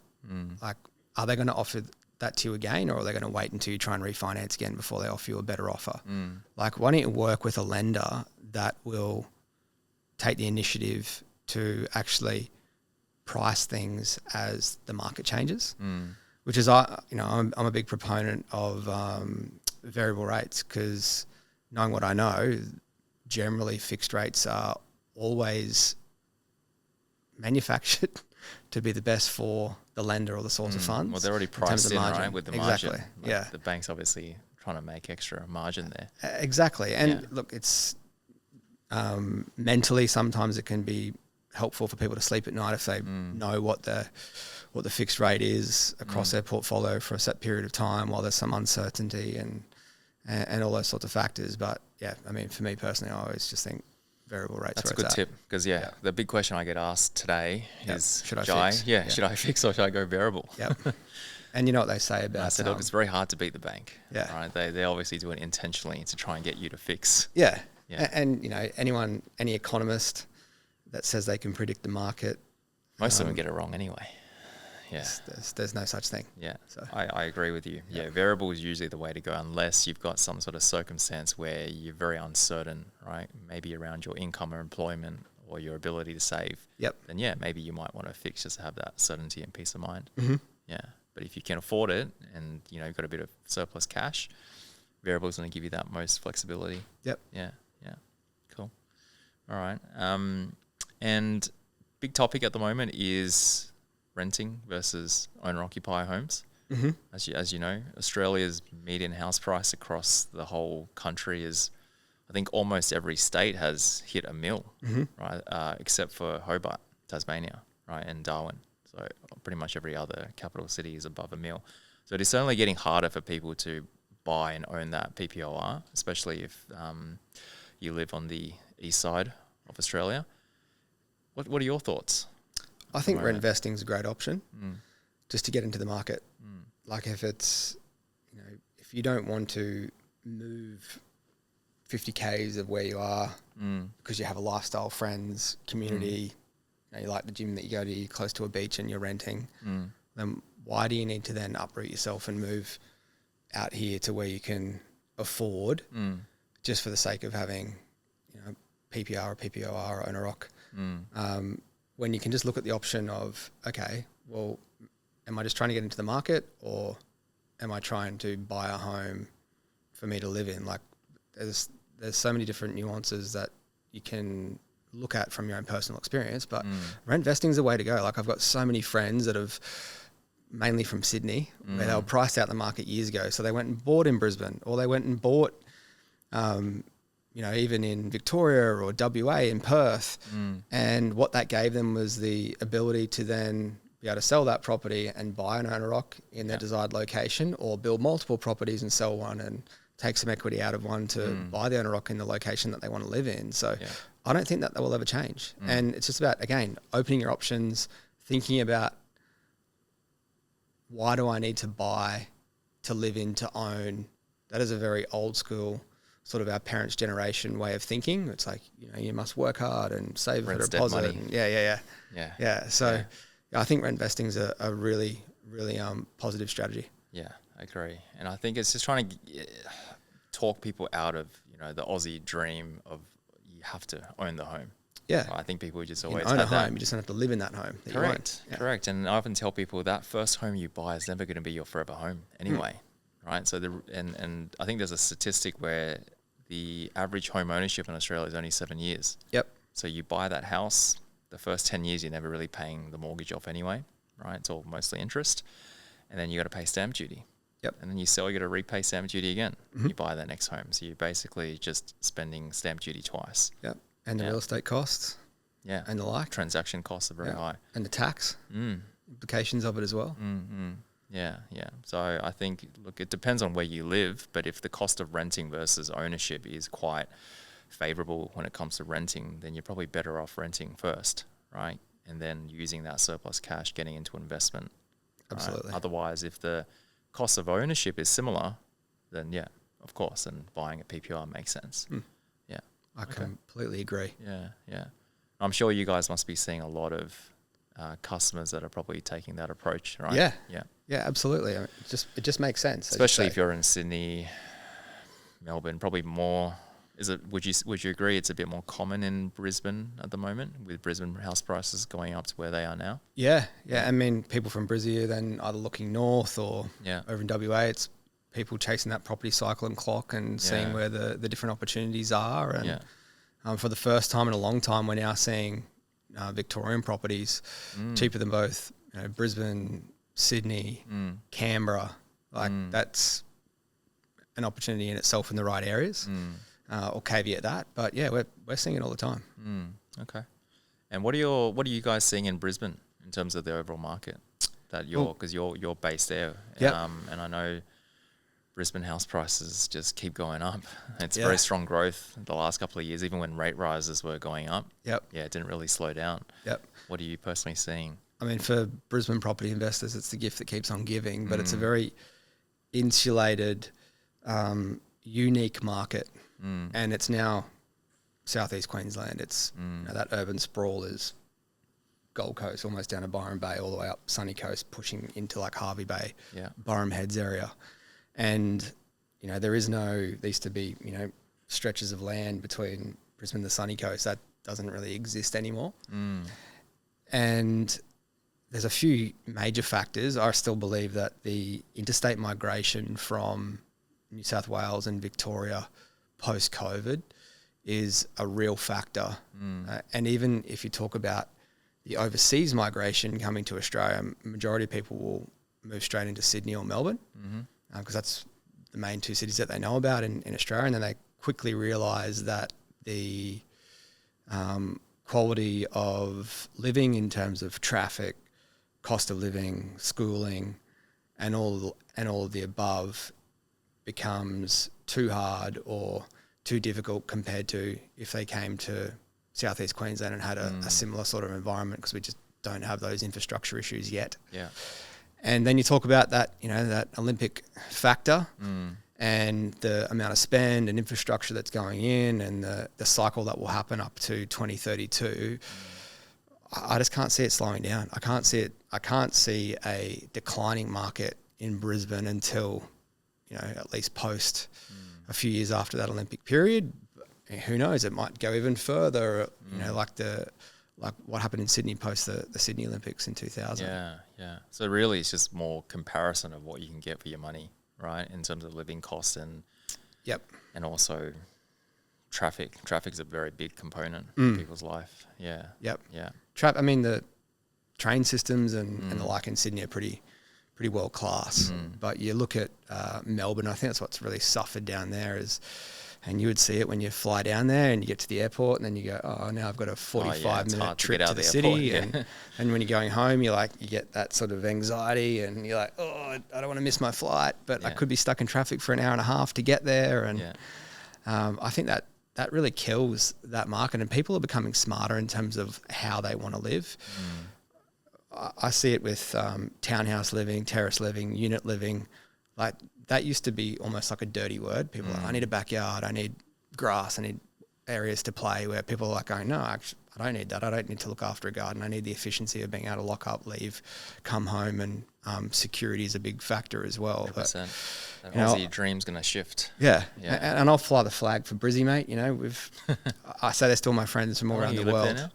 Like, are they going to offer that to you again, or are they going to wait until you try and refinance again before they offer you a better offer?" Like, why don't you work with a lender that will take the initiative to actually price things as the market changes, which is, I'm a big proponent of variable rates, because knowing what I know, generally fixed rates are always manufactured to be the best for the lender or the source of funds. Well, they're already priced in, right, with the margin. Exactly, The bank's obviously trying to make extra margin there. Exactly. And look, it's mentally sometimes it can be helpful for people to sleep at night if they know what the fixed rate is across their portfolio for a set period of time, while there's some uncertainty and all those sorts of factors. But yeah, I mean, for me personally, I always just think variable rates. That's a good tip, because the big question I get asked today is, should I fix? Should I fix or should I go variable? And you know what they say about? I said, look, it's very hard to beat the bank. Yeah. Right. They obviously do it intentionally to try and get you to fix. Yeah. And any economist that says they can predict the market, most of them get it wrong anyway. Yeah. There's no such thing. Yeah. So I agree with you. Yeah. Variable is usually the way to go, unless you've got some sort of circumstance where you're very uncertain, right? Maybe around your income or employment or your ability to save. Then maybe you might want to fix just to have that certainty and peace of mind. Yeah. But if you can afford it and you've got a bit of surplus cash, variable is going to give you that most flexibility. Yeah. Cool. All right. And big topic at the moment is renting versus owner-occupier homes. As you know, Australia's median house price across the whole country is, I think, almost every state has hit $1 million, right? Except for Hobart, Tasmania, right, and Darwin. So pretty much every other capital city is above $1 million. So it is certainly getting harder for people to buy and own that PPOR, especially if you live on the east side of Australia. What are your thoughts? I think rentvesting is a great option just to get into the market. Like if it's, if you don't want to move 50 Ks of where you are because you have a lifestyle, friends, community, you like the gym that you go to, you're close to a beach and you're renting, then why do you need to then uproot yourself and move out here to where you can afford just for the sake of having, PPR or PPOR or owner-occ? When you can just look at the option of, okay, well, am I just trying to get into the market, or am I trying to buy a home for me to live in? Like there's there's so many different nuances that you can look at from your own personal experience, but Rentvesting is the way to go. Like I've got so many friends that have, mainly from Sydney, where they were priced out the market years ago. So they went and bought in Brisbane, or they went and bought, even in Victoria or WA in Perth. And what that gave them was the ability to then be able to sell that property and buy an owner rock in their desired location, or build multiple properties and sell one and take some equity out of one to buy the owner rock in the location that they want to live in. So I don't think that will ever change. And it's just about, again, opening your options, thinking about, why do I need to buy, to live in, to own? That is a very old school, sort of our parents' generation way of thinking. It's like, you must work hard and save for a deposit. And So I think rent investing is a really, really positive strategy. Yeah, I agree. And I think it's just trying to talk people out of, the Aussie dream of you have to own the home. Yeah. I think people just always own have a that. home. You just don't have to live in that home. Correct. And I often tell people that first home you buy is never going to be your forever home anyway, right? So and I think there's a statistic where the average home ownership in Australia is only 7 years. Yep. So you buy that house, the first 10 years you're never really paying the mortgage off anyway, right? It's all mostly interest. And then you got to pay stamp duty. Yep. And then you sell, you got to repay stamp duty again. You buy that next home. So you're basically just spending stamp duty twice. Yep. And the real estate costs. Yeah. And the like. Transaction costs are very high. And the tax implications of it as well. Yeah. So I think, look, it depends on where you live, but if the cost of renting versus ownership is quite favourable when it comes to renting, then you're probably better off renting first, right? And then using that surplus cash, getting into investment. Absolutely. Right? Otherwise, if the cost of ownership is similar, then yeah, of course, and buying a PPR makes sense. Yeah. I completely agree. Yeah. I'm sure you guys must be seeing a lot of customers that are probably taking that approach, right? Yeah, absolutely. I mean, it just makes sense. Especially if you're in Sydney, Melbourne, probably more. Would you agree it's a bit more common in Brisbane at the moment, with Brisbane house prices going up to where they are now? Yeah. I mean, people from Brizzy are then either looking north or over in WA. It's people chasing that property cycle and clock and seeing where the different opportunities are. And for the first time in a long time, we're now seeing Victorian properties cheaper than both Brisbane, Sydney, Canberra. That's an opportunity in itself in the right areas. Or caveat that, but yeah, we're seeing it all the time. Okay. And what are you guys seeing in Brisbane in terms of the overall market that because you're based there? And I know Brisbane house prices just keep going up. It's very strong growth the last couple of years, even when rate rises were going up. Yeah, it didn't really slow down. What are you personally seeing? I mean, for Brisbane property investors, it's the gift that keeps on giving, but it's a very insulated, unique market. And it's now southeast Queensland. It's that urban sprawl is Gold Coast, almost down to Byron Bay, all the way up Sunny Coast, pushing into like Harvey Bay, Burrum Heads area. And, there is there used to be, stretches of land between Brisbane and the Sunny Coast. That doesn't really exist anymore. And there's a few major factors. I still believe that the interstate migration from New South Wales and Victoria post-COVID is a real factor. And even if you talk about the overseas migration coming to Australia, majority of people will move straight into Sydney or Melbourne because that's the main two cities that they know about in Australia. And then they quickly realise that the quality of living in terms of traffic, cost of living, schooling, and all of the above becomes too hard or too difficult compared to if they came to southeast Queensland and had a similar sort of environment, because we just don't have those infrastructure issues yet. And then you talk about that, that Olympic factor and the amount of spend and infrastructure that's going in and the cycle that will happen up to 2032. I just can't see it slowing down. I can't see a declining market in Brisbane until, at least post a few years after that Olympic period. Who knows? It might go even further. Like what happened in Sydney post the Sydney Olympics in 2000. Yeah. So really, it's just more comparison of what you can get for your money, right? In terms of living costs and also Traffic's a very big component of people's life. Yeah. Yep. Yeah. I mean, the train systems and the like in Sydney are pretty world class. But you look at Melbourne, I think that's what's really suffered down there and you would see it when you fly down there and you get to the airport and then you go, oh, now I've got a 45-minute trip to the city. And when you're going home, you get that sort of anxiety and you're like, oh, I don't want to miss my flight, but I could be stuck in traffic for an hour and a half to get there. And I think that really kills that market, and people are becoming smarter in terms of how they want to live. I see it with townhouse living, terrace living, unit living. Like that used to be almost like a dirty word. People are like, I need a backyard, I need grass, I need areas to play, where people are like going, no, actually, I don't need that. I don't need to look after a garden. I need the efficiency of being able to lock up, leave, come home, and security is a big factor as well. 100%. That Aussie dream's going to shift. Yeah. And I'll fly the flag for Brizzy, mate. You know, I say this to all my friends from all around the world. There now?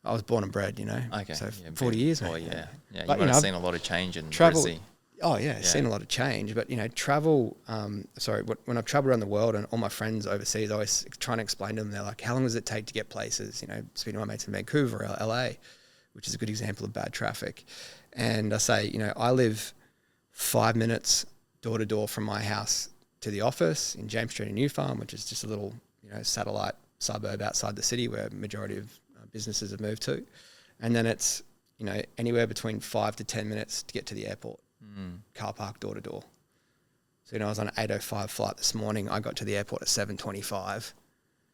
I was born and bred, you know. Okay. So 40 years, mate. Oh, yeah. Yeah, you might have seen a lot of change in travel. Brizzy. Oh, yeah, seen a lot of change. But, you know, travel, when I've traveled around the world and all my friends overseas, I always try and explain to them, they're like, how long does it take to get places? You know, speaking to my mates in Vancouver or LA, which is a good example of bad traffic. And I say, you know, I live 5 minutes door to door from my house to the office in James Street in New Farm, which is just a little, you know, satellite suburb outside the city where majority of businesses have moved to. And then it's, you know, anywhere between 5 to 10 minutes to get to the airport. Car park door to door. So, you know, I was on an 8:05 flight this morning. I got to the airport at 7:25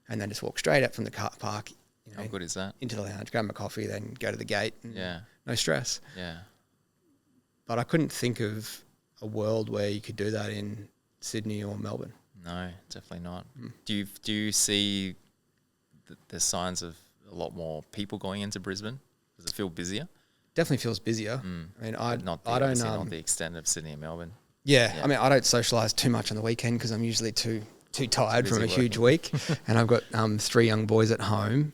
and then just walked straight up from the car park, you know, how good is that? Into the lounge, grab my coffee, then go to the gate. No stress. Yeah. But I couldn't think of a world where you could do that in Sydney or Melbourne. No, definitely not. Do you see the signs of a lot more people going into Brisbane? Does it feel busier? Definitely feels busier. I mean, I don't not the extent of Sydney and Melbourne. Yeah. I mean, I don't socialise too much on the weekend because I'm usually too tired from a huge week, and I've got 3 young boys at home.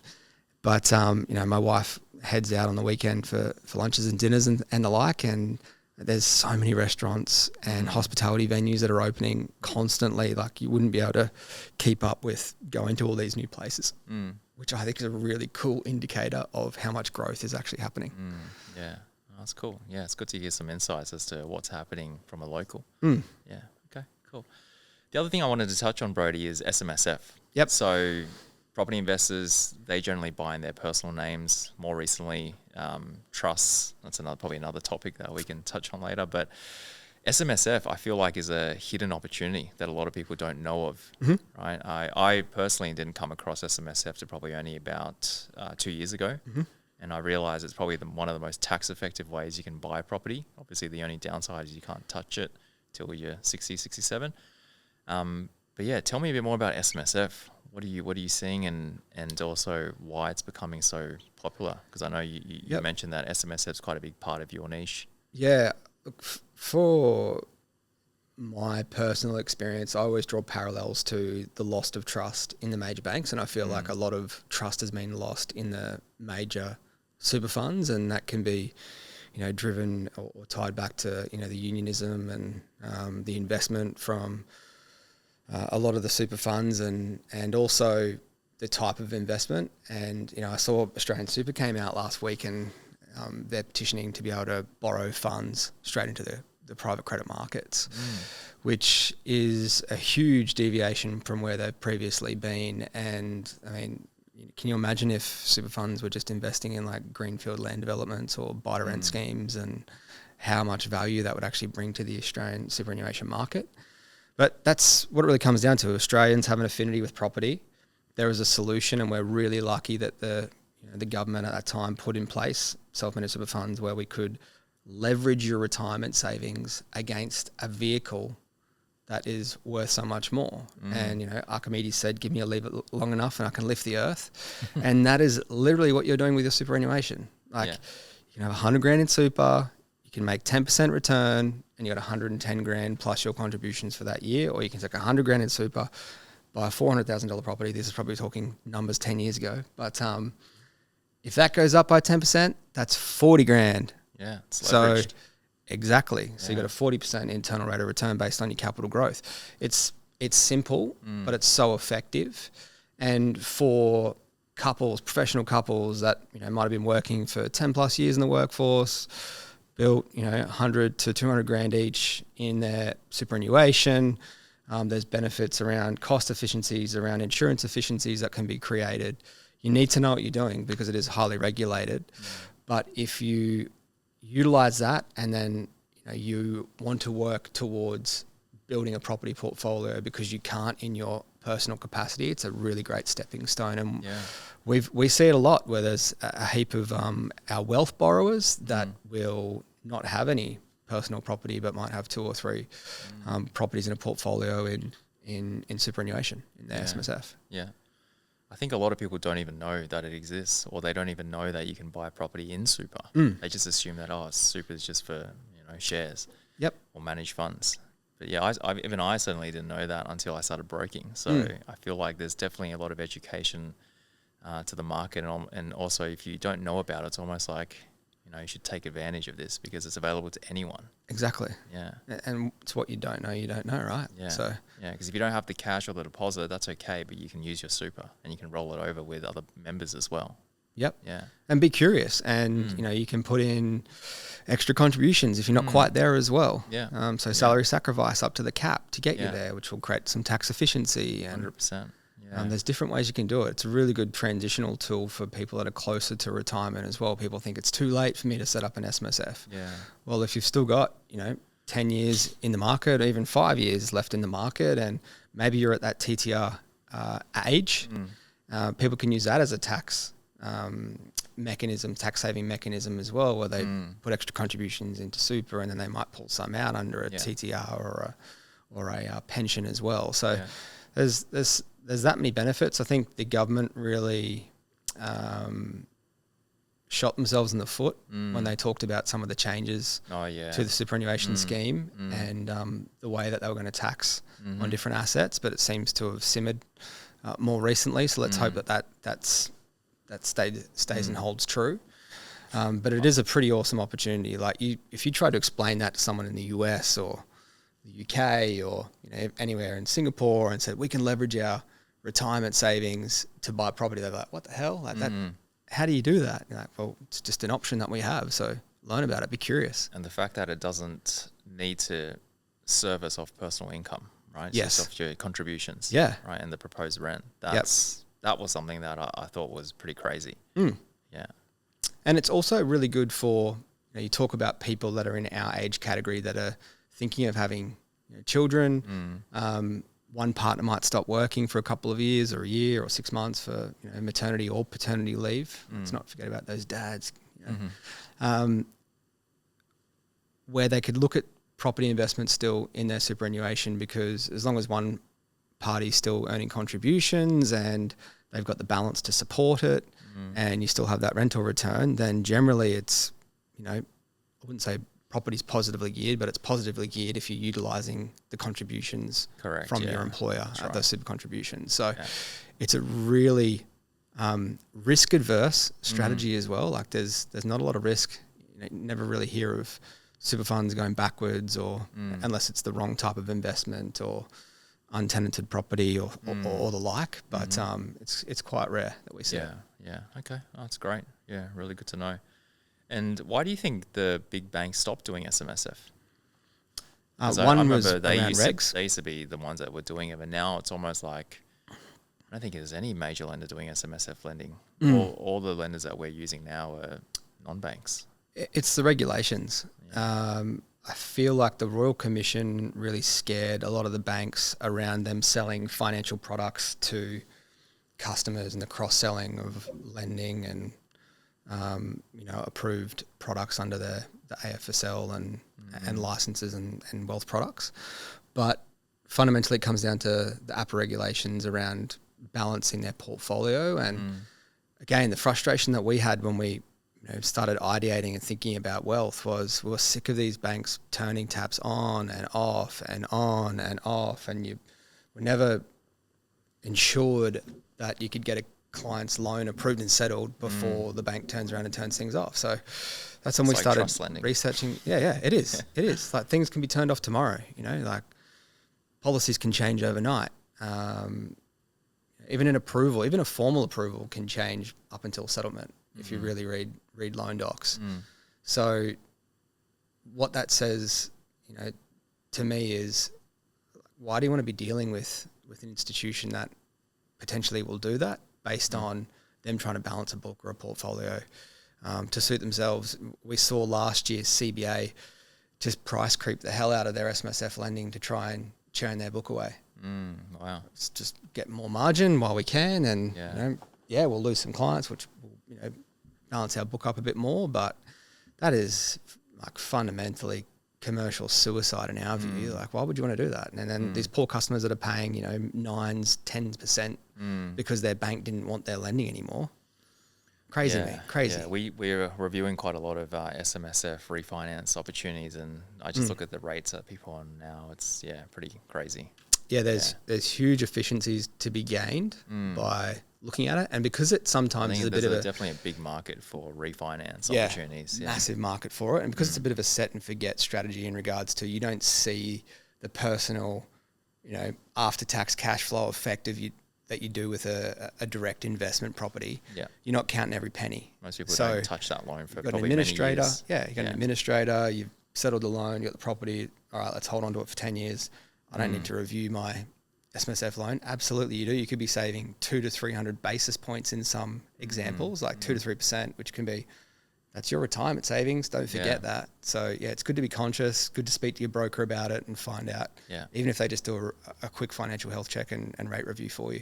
But you know, my wife heads out on the weekend for lunches and dinners and the like, and there's so many restaurants and hospitality venues that are opening constantly. Like you wouldn't be able to keep up with going to all these new places, which I think is a really cool indicator of how much growth is actually happening. Yeah, that's cool. Yeah, it's good to hear some insights as to what's happening from a local. Yeah, okay, cool. The other thing I wanted to touch on, Brodie, is SMSF. Yep. So property investors, they generally buy in their personal names. More recently, trusts. That's probably another topic that we can touch on later. But SMSF, I feel like, is a hidden opportunity that a lot of people don't know of. Right? I personally didn't come across SMSF to probably only about 2 years ago. And I realized it's probably one of the most tax-effective ways you can buy property. Obviously, the only downside is you can't touch it till you're 60, 67. But yeah, tell me a bit more about SMSF. What are you seeing, and also why it's becoming so popular? Because I know you mentioned that SMSF is quite a big part of your niche. Yeah, look, for my personal experience, I always draw parallels to the loss of trust in the major banks, and I feel like a lot of trust has been lost in the major super funds, and that can be, you know, driven or tied back to, you know, the unionism and the investment from a lot of the super funds, and also the type of investment. And, you know, I saw Australian Super came out last week, and they're petitioning to be able to borrow funds straight into the private credit markets, which is a huge deviation from where they've previously been. And I mean, can you imagine if super funds were just investing in like greenfield land developments or buy-to-rent schemes, and how much value that would actually bring to the Australian superannuation market? But that's what it really comes down to. Australians have an affinity with property. There is a solution, and we're really lucky that the government at that time put in place self-managed super funds where we could leverage your retirement savings against a vehicle that is worth so much more. And, you know, Archimedes said, give me a lever long enough and I can lift the earth. And that is literally what you're doing with your superannuation. Like, you can have 100 grand in super, you can make 10% return, and you got 110 grand plus your contributions for that year. Or you can take 100 grand in super, buy a $400,000 property. This is probably talking numbers 10 years ago. But if that goes up by 10%, that's 40 grand. Yeah, it's leveraged. Exactly. So you got a 40% internal rate of return based on your capital growth. It's simple, but it's so effective. And for couples, professional couples that, might have been working for 10 plus years in the workforce, built, 100 to 200 grand each in their superannuation. There's benefits around cost efficiencies, around insurance efficiencies that can be created. You need to know what you're doing because it is highly regulated. But if you utilize that and then you want to work towards building a property portfolio because you can't in your personal capacity, it's a really great stepping stone. And we see it a lot where there's a heap of our wealth borrowers that will not have any personal property but might have 2 or 3 properties in a portfolio in superannuation in their SMSF. Yeah. I think a lot of people don't even know that it exists, or they don't even know that you can buy property in super. They just assume that, super is just for, shares. Yep. Or managed funds. But yeah, I certainly didn't know that until I started broking. So I feel like there's definitely a lot of education to the market. And also, if you don't know about it, it's almost like, you should take advantage of this because it's available to anyone. Exactly. Yeah. And it's what you don't know, right? Yeah. So yeah, because if you don't have the cash or the deposit, that's okay, but you can use your super and you can roll it over with other members as well. Yep. Yeah. And be curious. And, you can put in extra contributions if you're not quite there as well. Yeah. So salary sacrifice up to the cap to get you there, which will create some tax efficiency. And 100%. Yeah. there's different ways you can do it. It's a really good transitional tool for people that are closer to retirement as well. People think it's too late for me to set up an SMSF. Yeah. Well, if you've still got, 10 years in the market, or even 5 years left in the market, and maybe you're at that TTR age, people can use that as a tax tax saving mechanism as well, where they put extra contributions into super and then they might pull some out under a TTR or a pension as well. So there's that many benefits. I think the government really shot themselves in the foot when they talked about some of the changes to the superannuation scheme and the way that they were going to tax on different assets, but it seems to have simmered more recently. So let's hope that stays and holds true. But it is a pretty awesome opportunity. Like if you try to explain that to someone in the US or the UK or anywhere in Singapore and said we can leverage our retirement savings to buy property, they're like, what the hell? Like that? How do you do that? You're like, well, it's just an option that we have. So learn about it. Be curious. And the fact that it doesn't need to service off personal income, right? It's Yes. just off your contributions. Yeah. Right. And the proposed rent. That was something that I thought was pretty crazy. Yeah. And it's also really good for, you talk about people that are in our age category that are thinking of having children. One partner might stop working for a couple of years or a year or 6 months for maternity or paternity leave. Let's not forget about those dads. Where they could look at property investment still in their superannuation, because as long as one party's still earning contributions and they've got the balance to support it and you still have that rental return, then generally it's, I wouldn't say property's positively geared, but it's positively geared if you're utilising the contributions from your employer at those super contributions. So it's a really risk adverse strategy as well. Like there's not a lot of risk. You never really hear of super funds going backwards or unless it's the wrong type of investment or untenanted property or the like. But it's quite rare that we see it. Yeah. Okay. Oh, that's great. Yeah. Really good to know. And why do you think the big banks stopped doing SMSF? One was around regs. They used to be the ones that were doing it, but now it's almost like I don't think there's any major lender doing SMSF lending. All the lenders that we're using now are non-banks. It's the regulations. I feel like the Royal Commission really scared a lot of the banks around them selling financial products to customers and the cross-selling of lending and approved products under the AFSL and licenses and wealth products. But fundamentally it comes down to the APRA regulations around balancing their portfolio. And again, the frustration that we had when we started ideating and thinking about wealth was we were sick of these banks turning taps on and off and on and off, and you were never ensured that you could get a client's loan approved and settled before the bank turns around and turns things off. So that's when we started researching. Yeah, it is. It is. Like things can be turned off tomorrow, like policies can change overnight. Even an approval, even a formal approval can change up until settlement if you really read loan docs. So what that says, to me is, why do you want to be dealing with an institution that potentially will do that based on them trying to balance a book or a portfolio to suit themselves? We saw last year CBA just price creep the hell out of their SMSF lending to try and churn their book away. Wow. Let's just get more margin while we can, and we'll lose some clients, which will balance our book up a bit more. But that is like fundamentally commercial suicide in our view. Like, why would you want to do that? And then these poor customers that are paying 9s, 10% because their bank didn't want their lending anymore. Crazy, mate. Crazy. Yeah, we're reviewing quite a lot of SMSF refinance opportunities, and I just look at the rates that people are on now. It's pretty crazy. Yeah, there's huge efficiencies to be gained by looking at it, and because it sometimes is a bit of definitely a big market for refinance opportunities. Massive market for it, and because it's a bit of a set and forget strategy in regards to, you don't see the personal, after tax cash flow effect of that you do with a direct investment property. Yeah, you're not counting every penny. Most people don't touch that loan for probably an administrator. Many years. Yeah, you got an administrator. You've settled the loan. You got the property. All right, let's hold on to it for 10 years. I don't need to review my SMSF loan. Absolutely you do. You could be saving 200 to 300 basis points in some examples, like 2 to 3%, which can be, that's your retirement savings. Don't forget that. So it's good to be conscious, good to speak to your broker about it and find out, even if they just do a quick financial health check and rate review for you.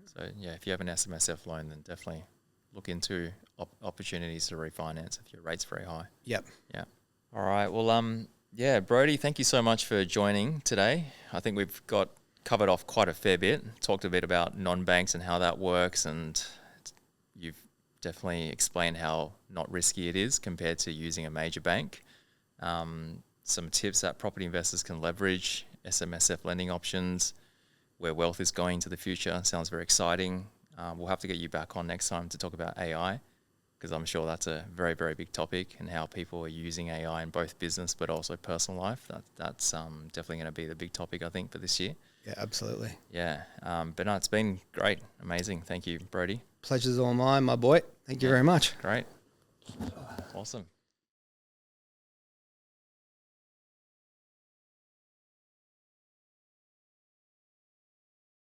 So if you have an SMSF loan, then definitely look into opportunities to refinance if your rate's very high. Yep. Yeah. All right. Well, Brodie, thank you so much for joining today. I think we've covered off quite a fair bit, talked a bit about non-banks and how that works, and you've definitely explained how not risky it is compared to using a major bank. Some tips that property investors can leverage, SMSF lending options, where wealth is going to the future. Sounds very exciting. We'll have to get you back on next time to talk about AI, because I'm sure that's a very, very big topic, and how people are using AI in both business but also personal life. That's definitely going to be the big topic, I think, for this year. Yeah, absolutely. Yeah. But no, it's been great. Amazing. Thank you, Brodie. Pleasure's all mine, my boy. Thank you very much. Great. Awesome.